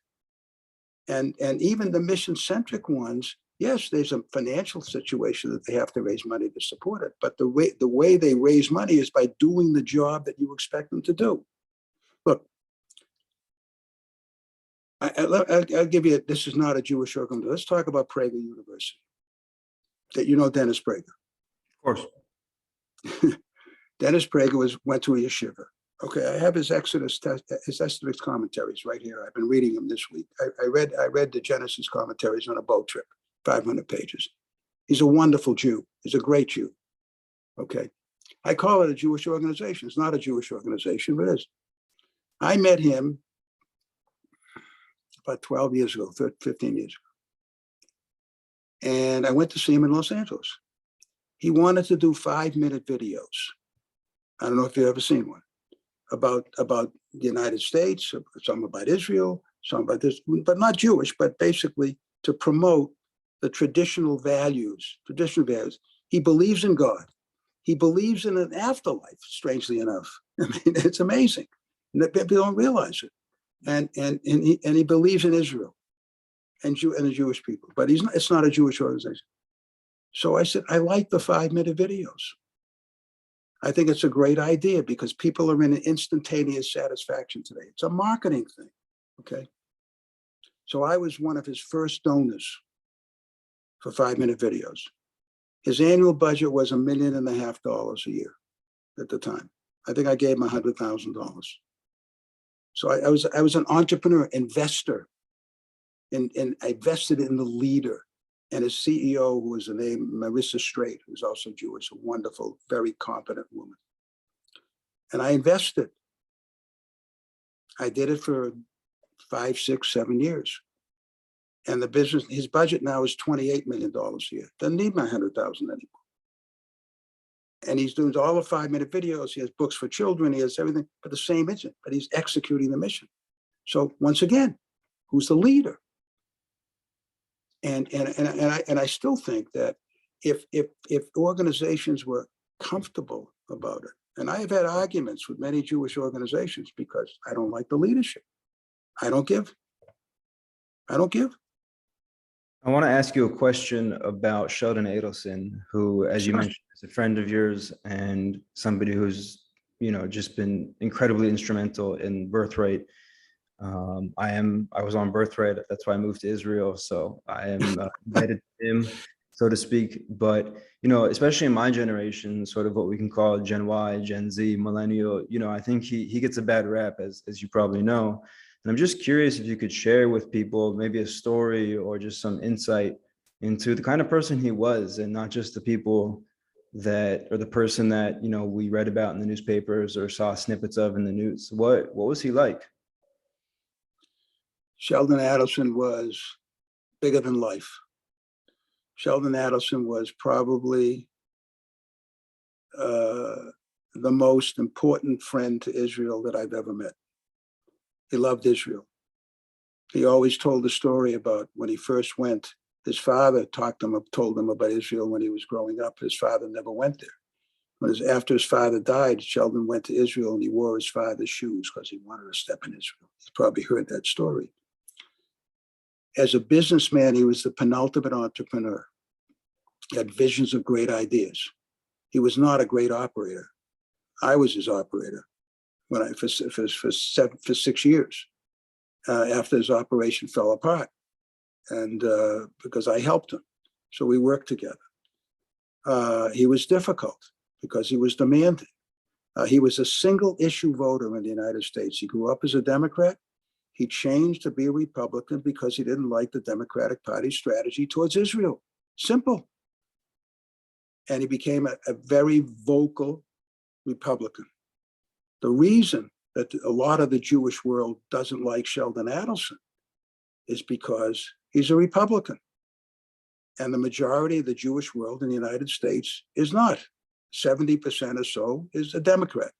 And even the mission-centric ones, yes, there's a financial situation that they have to raise money to support it. But the way they raise money is by doing the job that you expect them to do. Look, I'll give you, this is not a Jewish organization. Let's talk about Prager University. That you know Dennis Prager. Of course. Dennis Prager went to a yeshiva. Okay, I have his Exodus commentaries right here. I've been reading them this week. I read the Genesis commentaries on a boat trip, 500 pages. He's a wonderful Jew. He's a great Jew. Okay, I call it a Jewish organization. It's not a Jewish organization, but it is. I met him about 12 years ago, 15 years ago. And I went to see him in Los Angeles. He wanted to do 5-minute videos. I don't know if you've ever seen one about the United States, some about Israel, some about this, but not Jewish, but basically to promote the traditional values. He believes in God. He believes in an afterlife, strangely enough. I mean, it's amazing. And people don't realize it. And he believes in Israel and the Jewish people, but it's not a Jewish organization. So I said, I like the 5-minute videos. I think it's a great idea because people are in an instantaneous satisfaction today. It's a marketing thing, okay? So I was one of his first donors for 5-minute videos. His annual budget was $1.5 million a year at the time. I think I gave him $100,000. So I was an entrepreneur, investor, and I invested in the leader. And his CEO, who was named Marissa Straight, who's also Jewish, a wonderful, very competent woman. And I invested. I did it for 5, 6, 7 years. And the business, his budget now is $28 million a year. Doesn't need my $100,000 anymore. And he's doing all the 5-minute videos. He has books for children. He has everything, but the same mission. But he's executing the mission. So once again, who's the leader? And I still think that if organizations were comfortable about it, and I have had arguments with many Jewish organizations because I don't like the leadership. I don't give. I want to ask you a question about Sheldon Adelson, who, as you mentioned, is a friend of yours and somebody who's, just been incredibly instrumental in Birthright. I was on Birthright. That's why I moved to Israel. So I am indebted to him, so to speak. But, especially in my generation, sort of what we can call Gen Y, Gen Z, millennial, I think he gets a bad rap, as you probably know. And I'm just curious if you could share with people maybe a story or just some insight into the kind of person he was, and not just the people that, or the person that, we read about in the newspapers or saw snippets of in the news. What was he like? Sheldon Adelson was bigger than life. Sheldon Adelson was probably the most important friend to Israel that I've ever met. He loved Israel. He always told the story about when he first went, his father told him about Israel when he was growing up. His father never went there. After his father died, Sheldon went to Israel and he wore his father's shoes because he wanted to step in Israel. He's probably heard that story. As a businessman, he was the penultimate entrepreneur. He had visions of great ideas. He was not a great operator. I was his operator for 6 years after his operation fell apart, and because I helped him. So we worked together. He was difficult because he was demanding. He was a single issue voter in the United States. He grew up as a Democrat. He changed to be a Republican because he didn't like the Democratic Party's strategy towards Israel. Simple. And he became a very vocal Republican. The reason that a lot of the Jewish world doesn't like Sheldon Adelson is because he's a Republican. And the majority of the Jewish world in the United States is not. 70% or so is a Democrat.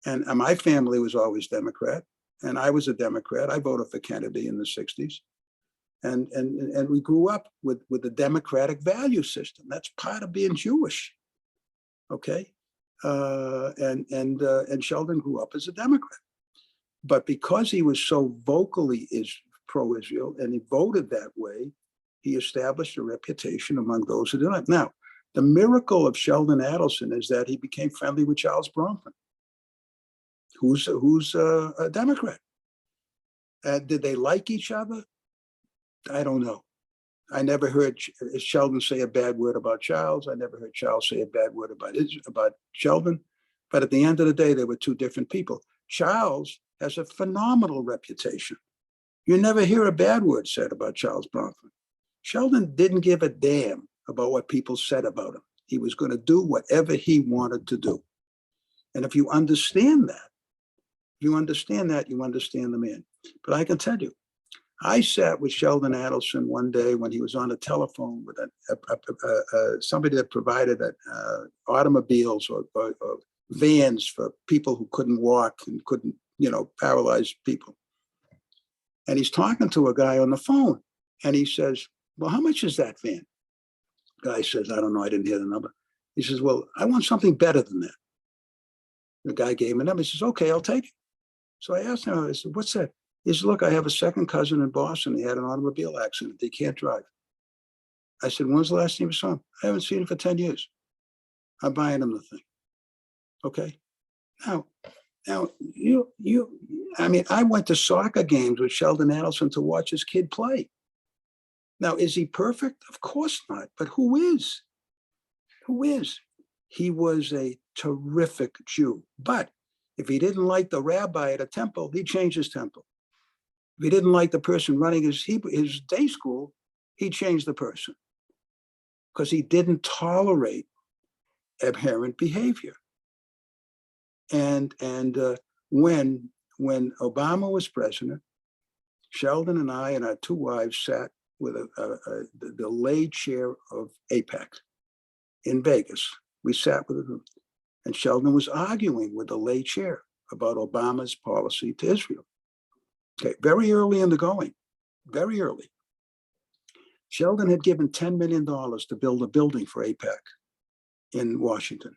And my family was always Democrat. and I was a Democrat. I voted for Kennedy in the 60s. And we grew up with the democratic value system. That's part of being Jewish. Okay. And Sheldon grew up as a Democrat. But because he was so vocally pro-Israel and he voted that way, he established a reputation among those who did not. Now, the miracle of Sheldon Adelson is that he became friendly with Charles Bronfman, who's a Democrat. Did they like each other? I don't know. I never heard Sheldon say a bad word about Charles. I never heard Charles say a bad word about Sheldon. But at the end of the day, they were two different people. Charles has a phenomenal reputation. You never hear a bad word said about Charles Bronfman. Sheldon didn't give a damn about what people said about him. He was going to do whatever he wanted to do. And if you understand that, you understand the man. But I can tell you, I sat with Sheldon Adelson one day when he was on the telephone with somebody that provided automobiles or vans for people who couldn't walk and couldn't, paralyzed people. And he's talking to a guy on the phone and he says, well, how much is that van? Guy says, I don't know, I didn't hear the number. He says, well, I want something better than that. The guy gave him a number. He says, okay, I'll take it. So I asked him, I said, what's that? He said, look, I have a second cousin in Boston. He had an automobile accident. He can't drive. I said, when's the last time you saw him? I haven't seen him for 10 years. I'm buying him the thing. Okay. Now, I went to soccer games with Sheldon Adelson to watch his kid play. Now, is he perfect? Of course not. But who is? Who is? He was a terrific Jew. But if he didn't like the rabbi at a temple, he changed his temple. If he didn't like the person running his day school, he changed the person because he didn't tolerate aberrant behavior. And when Obama was president, Sheldon and I and our two wives sat with the lay chair of AEPi in Vegas. We sat with him, and Sheldon was arguing with the lay chair about Obama's policy to Israel. Okay, very early in the going, very early. Sheldon had given $10 million to build a building for AEPi in Washington.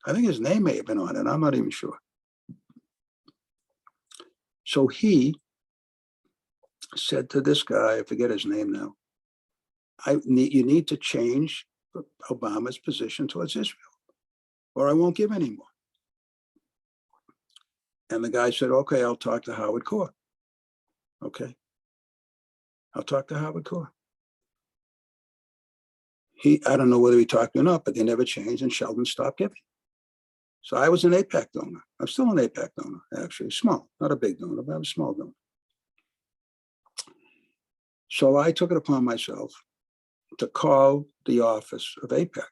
I think his name may have been on it. I'm not even sure. So he said to this guy, I forget his name now, you need to change Obama's position towards Israel, or I won't give any more. And the guy said, okay, I'll talk to Howard Core. Okay. I'll talk to Howard Core. I don't know whether he talked or not, but they never changed, and Sheldon stopped giving. So I was an AEPi donor. I'm still an AEPi donor, actually, small, not a big donor, but I'm a small donor. So I took it upon myself to call the office of AEPi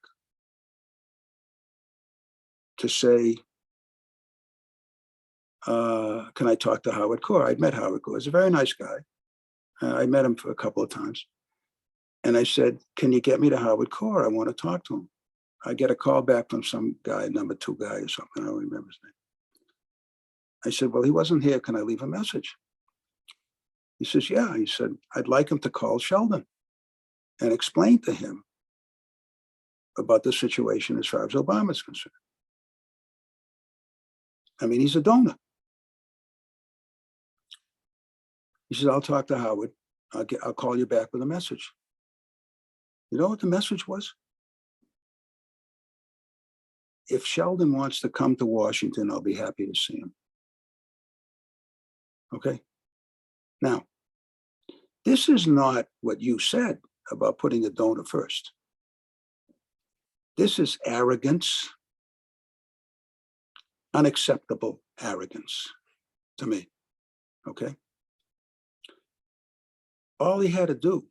to say, can I talk to Howard Core? I'd met Howard Core. He's a very nice guy. I met him for a couple of times. And I said, can you get me to Howard Core? I want to talk to him. I get a call back from some guy, number 2 guy or something. I don't remember his name. I said, well, he wasn't here. Can I leave a message? He says, yeah. He said, I'd like him to call Sheldon and explain to him about the situation as far as Obama is concerned. I mean, he's a donor. He says, I'll talk to Howard. I'll call you back with a message. You know what the message was? If Sheldon wants to come to Washington, I'll be happy to see him. Okay. Now, this is not what you said about putting a donor first. This is arrogance, unacceptable arrogance to me. Okay. All he had to do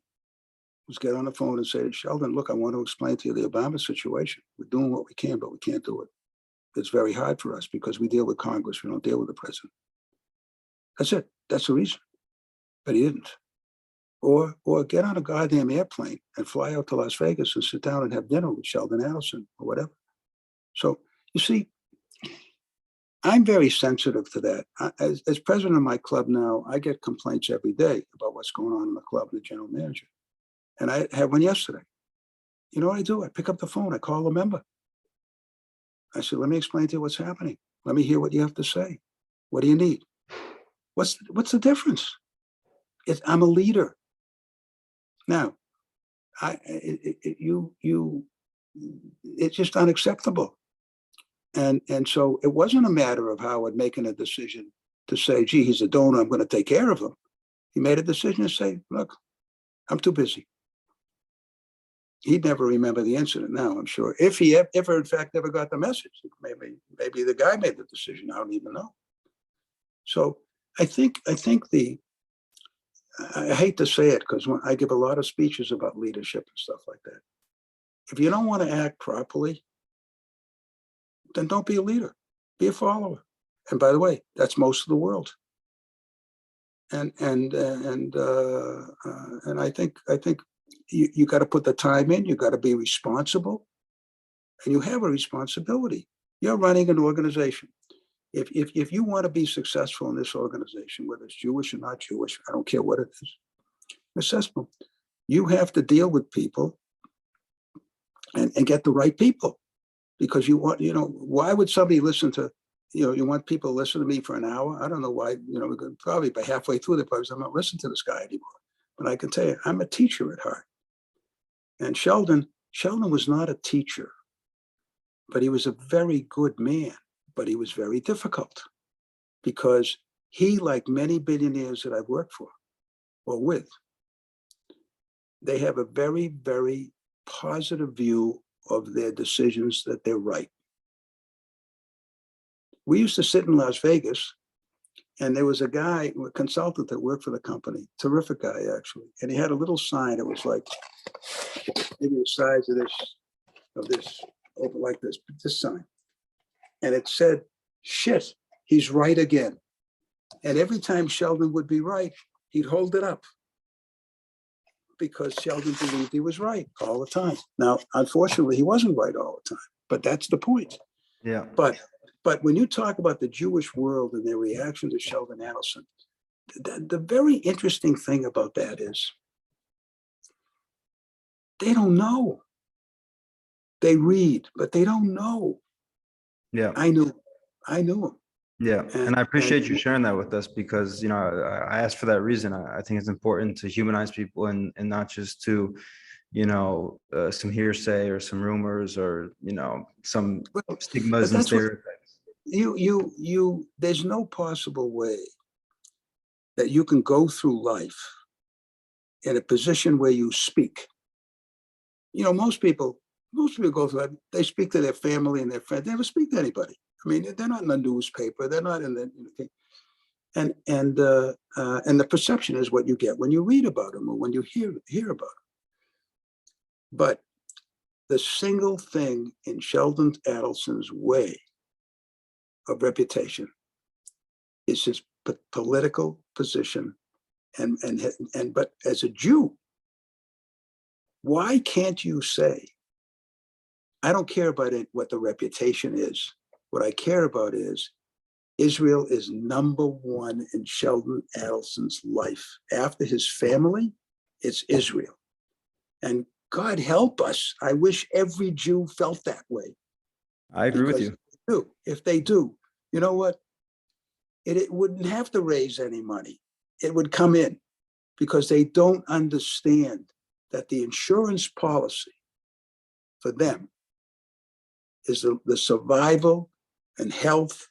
was get on the phone and say, Sheldon, look, I want to explain to you the Obama situation. We're doing what we can, but we can't do it. It's very hard for us because we deal with Congress. We don't deal with the president. That's it. That's the reason. But he didn't. Or get on a goddamn airplane and fly out to Las Vegas and sit down and have dinner with Sheldon Adelson or whatever. So, you see, I'm very sensitive to that. As president of my club now, I get complaints every day about what's going on in the club, the general manager. And I had one yesterday. You know what I do? I pick up the phone, I call a member. I said, let me explain to you what's happening. Let me hear what you have to say. What do you need? What's the difference? I'm a leader. Now, it's just unacceptable. And so it wasn't a matter of Howard making a decision to say, gee, he's a donor, I'm going to take care of him. He made a decision to say, look, I'm too busy. He'd never remember the incident now, I'm sure. If he ever, in fact, never got the message, maybe the guy made the decision, I don't even know. So I think I hate to say it, because when I give a lot of speeches about leadership and stuff like that. If you don't want to act properly, then don't be a leader, be a follower. And by the way, that's most of the world. And I think you got to put the time in, you got to be responsible, and you have a responsibility. You're running an organization. If you want to be successful in this organization, whether it's Jewish or not Jewish, I don't care what it is, accessible, you have to deal with people and get the right people. Because you want, why would somebody listen to, you want people to listen to me for an hour? I don't know why, we could probably by halfway through the process, I'm not listening to this guy anymore. But I can tell you, I'm a teacher at heart. And Sheldon was not a teacher, but he was a very good man, but he was very difficult because he, like many billionaires that I've worked for or with, they have a very, very positive view of their decisions, that they're right. We used to sit in Las Vegas, and there was a guy, a consultant that worked for the company, terrific guy actually, and he had a little sign. It was like maybe the size of this, over like this sign, and it said, "Shit, he's right again." And every time Sheldon would be right, he'd hold it up, because Sheldon believed he was right all the time. Now, unfortunately, he wasn't right all the time, but that's the point. Yeah. But when you talk about the Jewish world and their reaction to Sheldon Adelson, the very interesting thing about that is they don't know. They read, but they don't know. Yeah. I knew him. Yeah. And I appreciate you sharing that with us, because, I asked for that reason. I think it's important to humanize people and not just to, some hearsay or some rumors or, some stigmas and stereotypes. There's no possible way that you can go through life in a position where you speak. Most people go through life, they speak to their family and their friends. They never speak to anybody. I mean, they're not in the newspaper. They're not in the, and the perception is what you get when you read about them or when you hear about them. But the single thing in Sheldon Adelson's way of reputation is his political position, but as a Jew, why can't you say, I don't care about it, what the reputation is. What I care about is Israel is number one in Sheldon Adelson's life. After his family, it's Israel. And God help us. I wish every Jew felt that way. I agree with you. If they do, you know what? It wouldn't have to raise any money. It would come in, because they don't understand that the insurance policy for them is the survival and health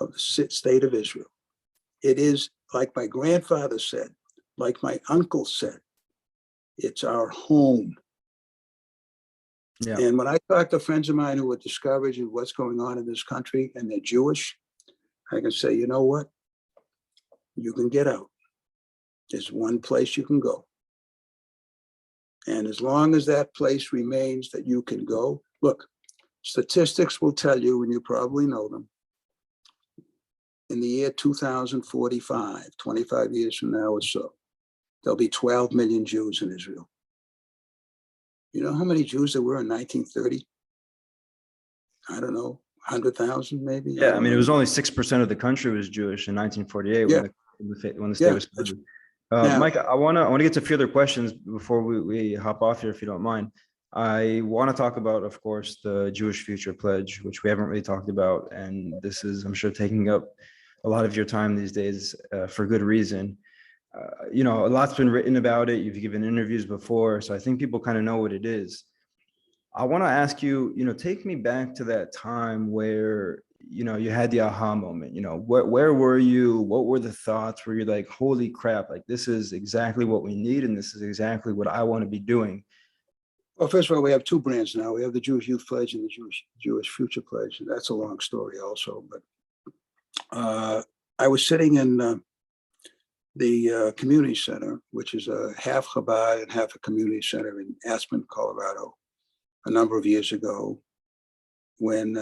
of the state of Israel. It is, like my grandfather said, like my uncle said, it's our home. Yeah. And when I talk to friends of mine who are discouraged with what's going on in this country and they're Jewish, I can say, you know what? You can get out. There's one place you can go. And as long as that place remains that you can go, look, statistics will tell you, and you probably know them, in the year 2045, 25 years from now or so, there'll be 12 million Jews in Israel. You know how many Jews there were in 1930? I don't know, 100,000 maybe. Yeah, I mean, it was only 6% of the country was Jewish in 1948 Yeah, when the state yeah. was founded. Now, Mike, I wanna get to a few other questions before we hop off here, if you don't mind. I want to talk about, of course, the Jewish Future Pledge, which we haven't really talked about, and this is, I'm sure, taking up a lot of your time these days for good reason. You know, a lot's been written about it. You've given interviews before, so I think people kind of know what it is. I want to ask you, you know, take me back to that time where, you know, you had the aha moment. You know, where were you? What were the thoughts? Were you like, holy crap, like this is exactly what we need, and this is exactly what I want to be doing? well, first of all, we have two brands now. We have the Jewish Youth Pledge and the Jewish Future Pledge. And that's a long story also. But I was sitting in the community center, which is a half Chabad and half a community center in Aspen, Colorado, a number of years ago, when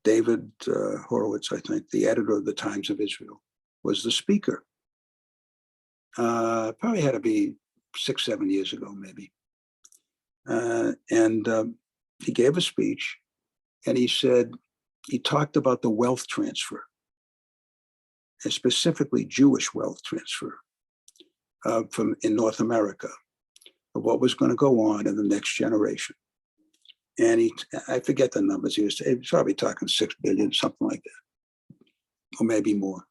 David Horowitz, I think, the editor of the Times of Israel, was the speaker. Probably had to be 6, 7 years ago, maybe. And he gave a speech, and he said, he talked about the wealth transfer, and specifically Jewish wealth transfer from in North America, of what was going to go on in the next generation. And I forget the numbers, he was probably talking 6 billion, something like that, or maybe more.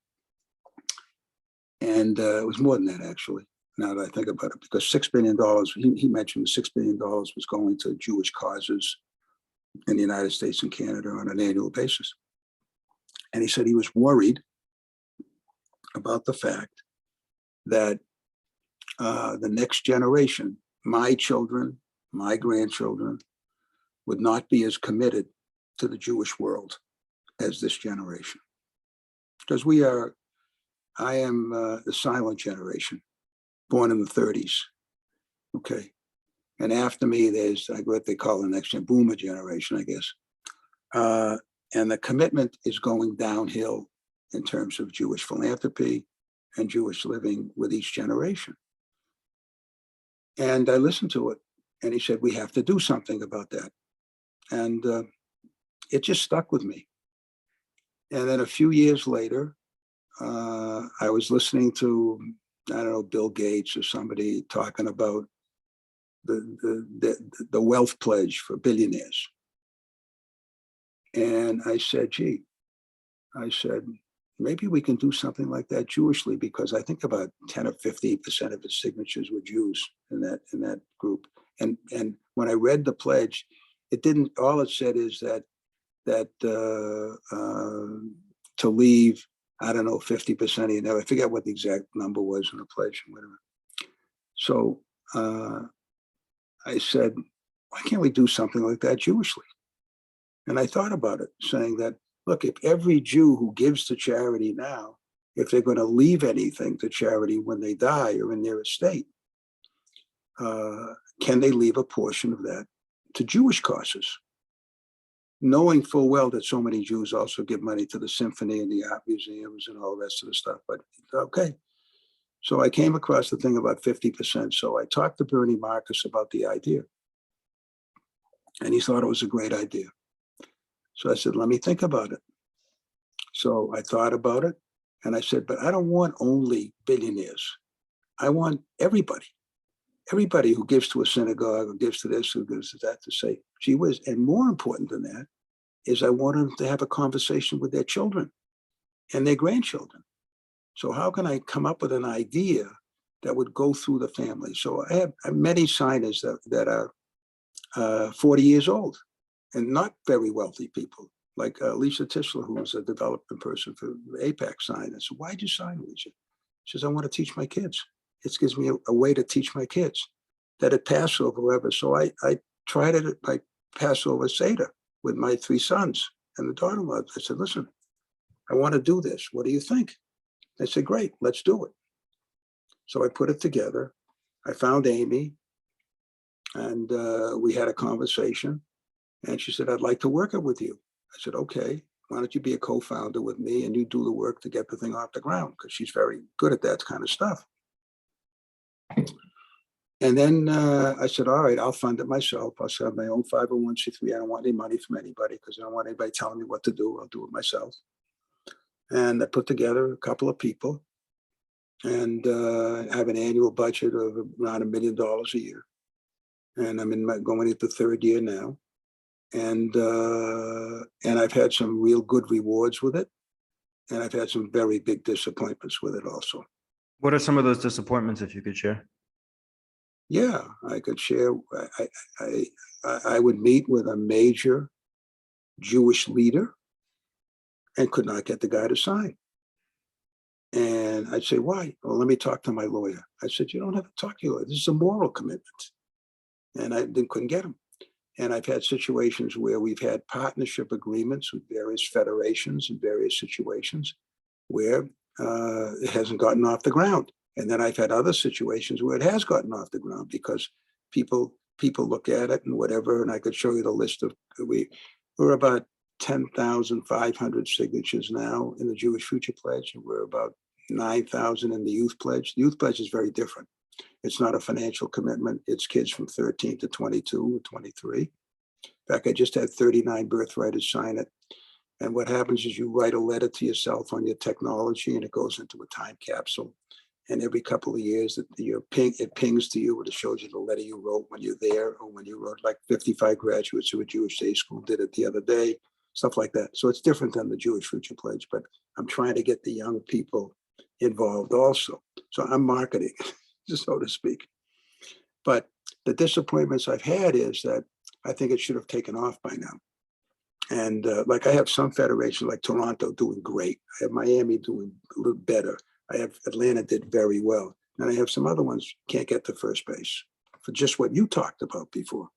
And it was more than that, actually, now that I think about it, because $6 billion, he mentioned $6 billion was going to Jewish causes in the United States and Canada on an annual basis. And he said he was worried about the fact that the next generation, my children, my grandchildren, would not be as committed to the Jewish world as this generation. Because I am the silent generation, born in the 30s, okay? And after me, there's what they call the next boomer generation, I guess. And the commitment is going downhill in terms of Jewish philanthropy and Jewish living with each generation. And I listened to it, and he said, we have to do something about that. And it just stuck with me. And then a few years later, I was listening to, I don't know, Bill Gates or somebody talking about the wealth pledge for billionaires. And I said, maybe we can do something like that Jewishly, because I think about 10 or 15% of his signatures were Jews in that group. And when I read the pledge, it didn't, all it said is that to leave, I don't know, 50% of you know, I forget what the exact number was in the pledge or whatever. So I said, why can't we do something like that Jewishly? And I thought about it, saying that, look, if every Jew who gives to charity now, if they're going to leave anything to charity when they die or in their estate, can they leave a portion of that to Jewish causes? Knowing full well that so many Jews also give money to the symphony and the art museums and all the rest of the stuff, but okay. So I came across the thing about 50%. So I talked to Bernie Marcus about the idea, and he thought it was a great idea. So I said, let me think about it. So I thought about it, and I said, but I don't want only billionaires. I want everybody who gives to a synagogue, or gives to this, who gives to that, to say, gee whiz. And more important than that is I want them to have a conversation with their children and their grandchildren. So how can I come up with an idea that would go through the family? So I have many signers that are 40 years old and not very wealthy people, like Lisa Tischler, who was a development person for AEPi sign. I said, why'd you sign, Lisa? She says, I want to teach my kids. It gives me a way to teach my kids that at Passover, whatever. So I tried it at my Passover Seder with my 3 sons and the daughter-in-law. I said, listen, I want to do this. What do you think? They said, great, let's do it. So I put it together. I found Amy, and we had a conversation. And she said, I'd like to work it with you. I said, okay, why don't you be a co-founder with me, and you do the work to get the thing off the ground, because she's very good at that kind of stuff. And then I said, all right, I'll fund it myself. I'll set up my own 501c3. I don't want any money from anybody because I don't want anybody telling me what to do. I'll do it myself. And I put together a couple of people and have an annual budget of around $1 million a year. And I'm going into the third year now. And I've had some real good rewards with it. And I've had some very big disappointments with it also. What are some of those disappointments, if you could share? Yeah, I could share. I would meet with a major Jewish leader and could not get the guy to sign. And I'd say, why? Well, let me talk to my lawyer. I said, you don't have to talk to your lawyer. This is a moral commitment. And I couldn't get him. And I've had situations where we've had partnership agreements with various federations in various situations where it hasn't gotten off the ground. And then I've had other situations where it has gotten off the ground because people look at it and whatever. And I could show you the list of, we're about 10,500 signatures now in the Jewish Future Pledge. And we're about 9,000 in the Youth Pledge. The Youth Pledge is very different. It's not a financial commitment. It's kids from 13 to 22 or 23. In fact, I just had 39 Birthrights sign it. And what happens is you write a letter to yourself on your technology and it goes into a time capsule. And every couple of years it pings to you and it shows you the letter you wrote when you're there or when you wrote, like 55 graduates of a Jewish day school did it the other day, stuff like that. So it's different than the Jewish Future Pledge, but I'm trying to get the young people involved also. So I'm marketing, so to speak. But the disappointments I've had is that I think it should have taken off by now. And like I have some federations like Toronto doing great. I have Miami doing a little better. I have Atlanta did very well. And I have some other ones can't get to first base for just what you talked about before.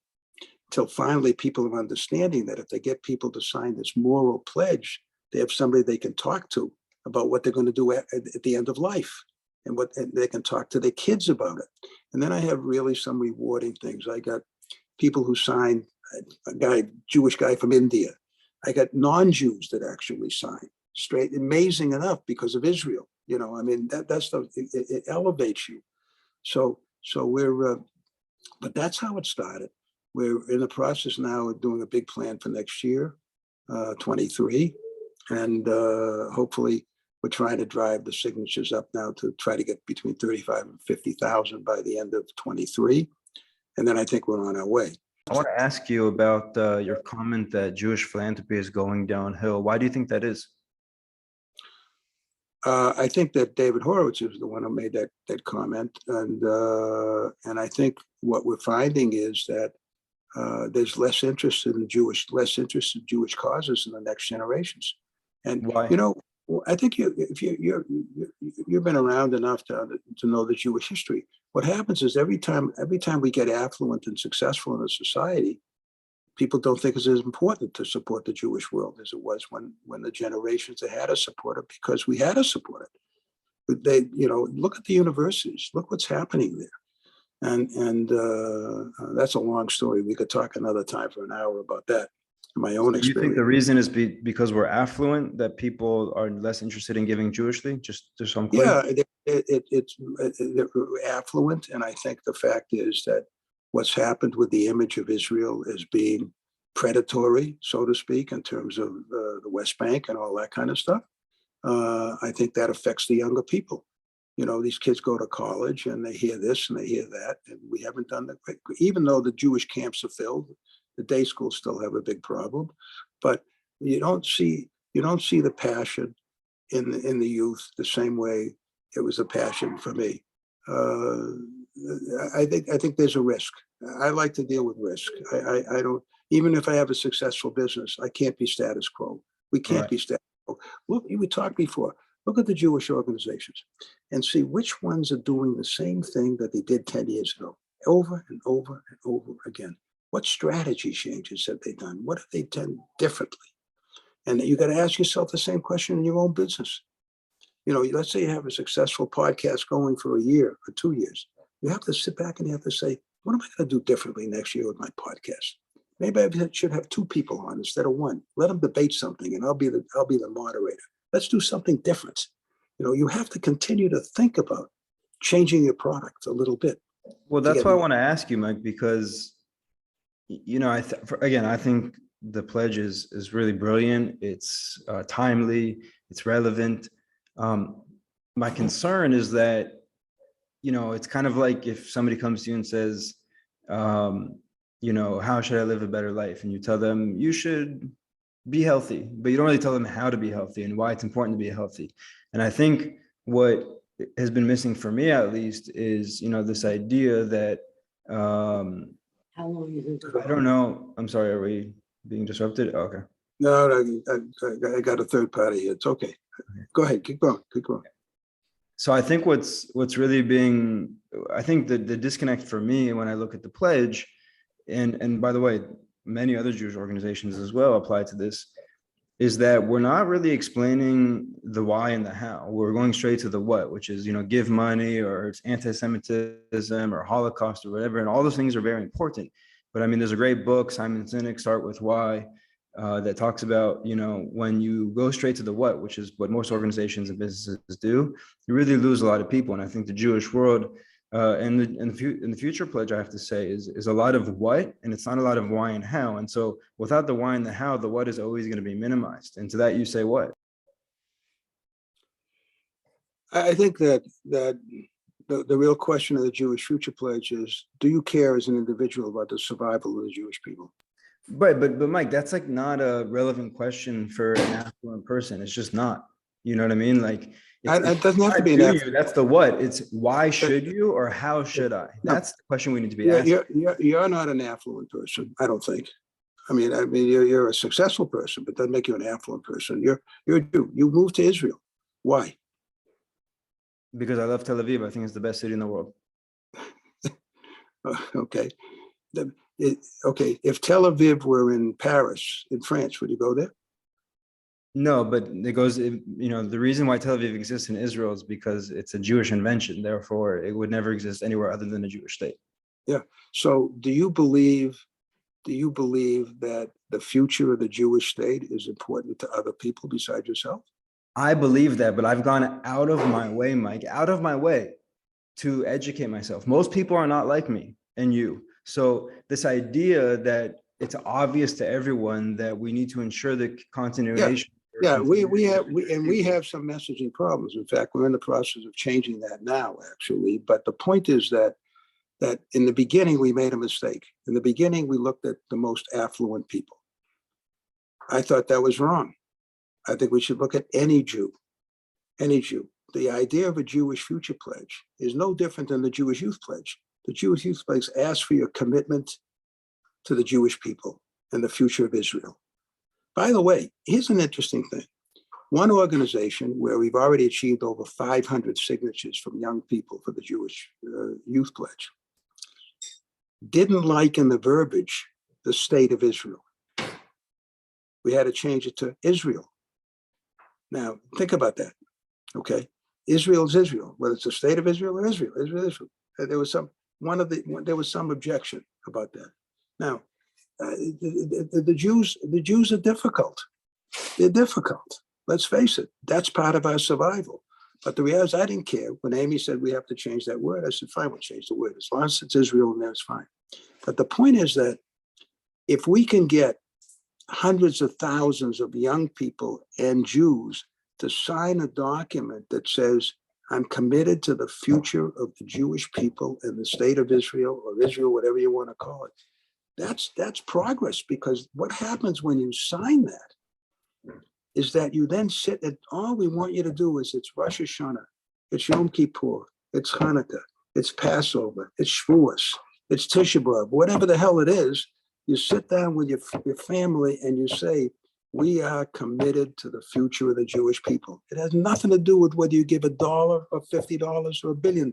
Till finally people are understanding that if they get people to sign this moral pledge, they have somebody they can talk to about what they're going to do at the end of life and they can talk to their kids about it. And then I have really some rewarding things. I got people who signed, Jewish guy from India. I got non-Jews that actually signed. Straight, amazing enough because of Israel. You know, I mean, it elevates you. So we're, but that's how it started. We're in the process now of doing a big plan for next year, 23. And hopefully we're trying to drive the signatures up now to try to get between 35 and 50,000 by the end of 23. And then I think we're on our way. I want to ask you about your comment that Jewish philanthropy is going downhill. Why do you think that is? I think that David Horowitz is the one who made that comment, and I think what we're finding is that there's less interest in Jewish causes in the next generations. And why? You know, I think if you've been around enough to know the Jewish history, what happens is every time we get affluent and successful in a society, people don't think it's as important to support the Jewish world as it was when the generations that had to support it, because we had to support it. But they, look at the universities, look what's happening there. And that's a long story. We could talk another time for an hour about that. My own experience. You think the reason is because we're affluent that people are less interested in giving Jewishly? Just so I'm clear. Yeah, it's affluent, and I think the fact is that what's happened with the image of Israel as being predatory, so to speak, in terms of the West Bank and all that kind of stuff. I think that affects the younger people. These kids go to college and they hear this and they hear that, and we haven't done that. Even though the Jewish camps are filled, the day schools still have a big problem. But you don't see the passion in the youth the same way it was a passion for me. I think there's a risk. I like to deal with risk. I don't, even if I have a successful business, I can't be status quo. We can't be status quo. Look, we talked before. Look at the Jewish organizations and see which ones are doing the same thing that they did 10 years ago, over and over and over again. What strategy changes have they done? What have they done differently? And you got to ask yourself the same question in your own business. Let's say you have a successful podcast going for a year or 2 years. You have to sit back and you have to say, what am I going to do differently next year with my podcast? Maybe I should have 2 people on instead of 1. Let them debate something and I'll be the moderator. Let's do something different. You have to continue to think about changing your product a little bit. Well, to that's get why I more. want to ask you, Mike, because I think the pledge is really brilliant. It's timely. It's relevant. Um, my concern is that it's kind of like if somebody comes to you and says, um, how should I live a better life? And you tell them you should be healthy, but you don't really tell them how to be healthy and why it's important to be healthy. And I think what has been missing for me, at least, is this idea that How long is it? I don't know. I'm sorry, are we being disrupted? Okay. No, I got a third party. It's okay. Go ahead. Keep going. Keep going. So I think what's really being, I think the disconnect for me when I look at the pledge, and by the way, many other Jewish organizations as well apply to this, is that we're not really explaining the why and the how. We're going straight to the what, which is, give money, or it's anti-Semitism or Holocaust or whatever. And all those things are very important. But I mean, there's a great book, Simon Sinek, Start With Why, that talks about, when you go straight to the what, which is what most organizations and businesses do, you really lose a lot of people. And I think the Jewish world, in the future pledge, I have to say, is a lot of what, and it's not a lot of why and how. And so without the why and the how, the what is always going to be minimized. And to that you say what? I think that the real question of the Jewish Future Pledge is, do you care as an individual about the survival of the Jewish people? Right, but Mike, that's like not a relevant question for an affluent person. It's just not. You know what I mean? Like, It doesn't have to be an you, that's the what. It's why should you, or how should I? No. That's the question we need to be asking. You're not an affluent person, I don't think. I mean, you're a successful person, but doesn't make you an affluent person. You're a Jew. You moved to Israel. Why? Because I love Tel Aviv. I think it's the best city in the world. Okay. Okay. If Tel Aviv were in Paris, in France, would you go there? No, but the reason why Tel Aviv exists in Israel is because it's a Jewish invention. Therefore, it would never exist anywhere other than a Jewish state. Yeah. So do you believe that the future of the Jewish state is important to other people besides yourself? I believe that, but I've gone out of my way, Mike, out of my way to educate myself. Most people are not like me and you. So this idea that it's obvious to everyone that we need to ensure the continuation. Yeah, we have some messaging problems. In fact, we're in the process of changing that now, actually. But the point is that in the beginning, we made a mistake. In the beginning, we looked at the most affluent people. I thought that was wrong. I think we should look at any Jew, any Jew. The idea of a Jewish Future Pledge is no different than the Jewish Youth Pledge. The Jewish Youth Pledge asks for your commitment to the Jewish people and the future of Israel. By the way, here's an interesting thing. One organization where we've already achieved over 500 signatures from young people for the Jewish Youth Pledge didn't like in the verbiage the state of Israel. We had to change it to Israel. Now, think about that, okay? Israel is Israel, whether it's the state of Israel or Israel. There was some objection about that. Now, the Jews are difficult. They're difficult. Let's face it. That's part of our survival. But the reality is, I didn't care when Amy said we have to change that word. I said, fine, we'll change the word. As long as it's Israel in there, it's fine. But the point is that if we can get hundreds of thousands of young people and Jews to sign a document that says, I'm committed to the future of the Jewish people and the state of Israel, or Israel, whatever you want to call it, that's progress. Because what happens when you sign that is that you then sit and all we want you to do is, it's Rosh Hashanah, it's Yom Kippur, it's Hanukkah, it's Passover, it's Shavuos, it's Tisha B'Av, whatever the hell it is. You sit down with your family and you say, we are committed to the future of the Jewish people. It has nothing to do with whether you give $1 or $50 or $1 billion.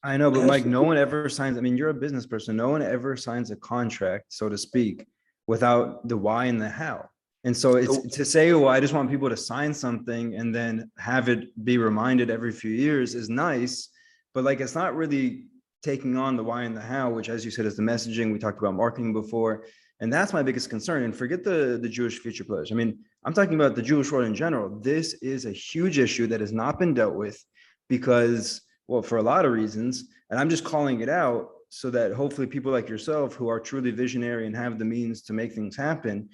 I know, but Mike, no one ever signs. I mean, you're a business person. No one ever signs a contract, so to speak, without the why and the how. And so it's to say, well, I just want people to sign something and then have it be reminded every few years is nice, but like, it's not really taking on the why and the how, which, as you said, is the messaging. We talked about marketing before. And that's my biggest concern. And forget the Jewish Future Pledge. I mean, I'm talking about the Jewish world in general. This is a huge issue that has not been dealt with because, well, for a lot of reasons, and I'm just calling it out so that hopefully people like yourself who are truly visionary and have the means to make things happen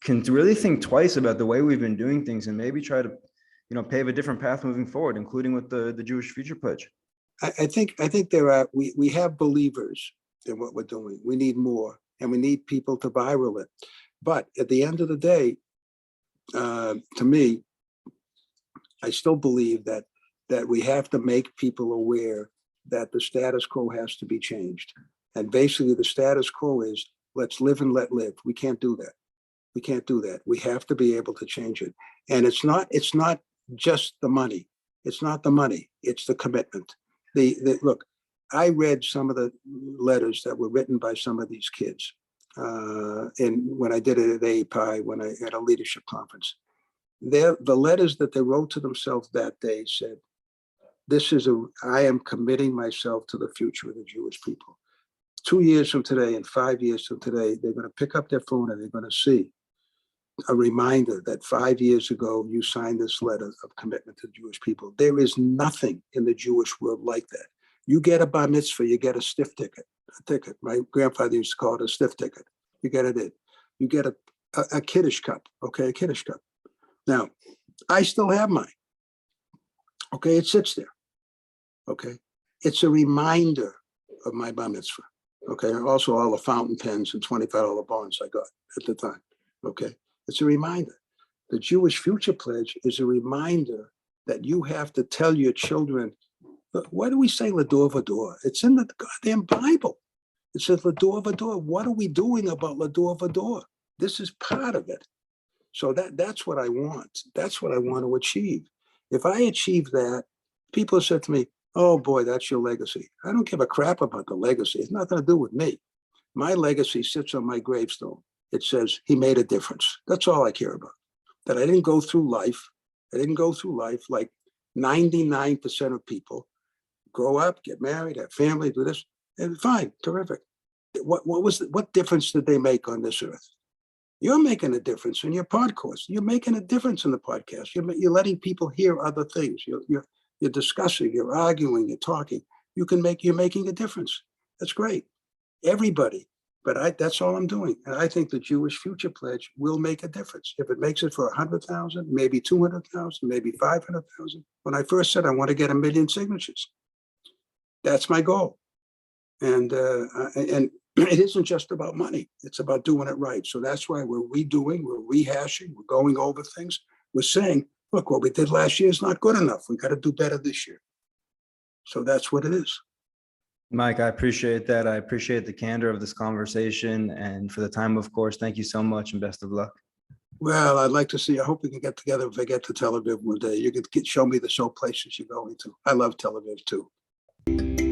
can really think twice about the way we've been doing things and maybe try to, pave a different path moving forward, including with the Jewish Future Pledge. I think we have believers in what we're doing. We need more, and we need people to viral it. But at the end of the day, to me, I still believe that we have to make people aware that the status quo has to be changed. And basically the status quo is let's live and let live. We can't do that. We can't do that. We have to be able to change it. And it's not just the money. It's not the money. It's the commitment. Look, I read some of the letters that were written by some of these kids. And when I did it at AEPi, when I had a leadership conference, the letters that they wrote to themselves that day said, I am committing myself to the future of the Jewish people. 2 years from today and 5 years from today, they're going to pick up their phone and they're going to see a reminder that 5 years ago, you signed this letter of commitment to the Jewish people. There is nothing in the Jewish world like that. You get a bar mitzvah, you get a stiff ticket, My grandfather used to call it a stiff ticket. You get it in. You get a Kiddush cup, okay, a Kiddush cup. Now, I still have mine. Okay, it sits there. Okay, it's a reminder of my bar mitzvah. Okay, also all the fountain pens and $25 bonds I got at the time. Okay, it's a reminder. The Jewish Future Pledge is a reminder that you have to tell your children, why do we say Lador Vador? It's in the goddamn Bible. It says Lador Vador. What are we doing about Lador Vador? This is part of it. So that's what I want. That's what I want to achieve. If I achieve that, people said to me, oh boy, that's your legacy. I don't give a crap about the legacy. It's nothing to do with me. My legacy sits on my gravestone. It says he made a difference. That's all I care about. That I didn't go through life. I didn't go through life like 99% of people. Grow up, get married, have family, do this, and fine, terrific. What difference did they make on this earth? You're making a difference in your podcast. You're making a difference in the podcast. You're letting people hear other things. You're discussing, you're arguing, you're talking. You're making a difference. That's great. Everybody. But that's all I'm doing. And I think the Jewish Future Pledge will make a difference. If it makes it for 100,000, maybe 200,000, maybe 500,000. When I first said I want to get 1 million signatures, that's my goal. And it isn't just about money. It's about doing it right. So that's why we're redoing, we're rehashing, we're going over things. We're saying, look, what we did last year is not good enough. We got to do better this year. So that's what it is. Mike, I appreciate that. I appreciate the candor of this conversation and for the time, of course. Thank you so much and best of luck. Well, I'd like to see, I hope we can get together if I get to Tel Aviv one day. You could show me the show places you're going to. I love Tel Aviv too.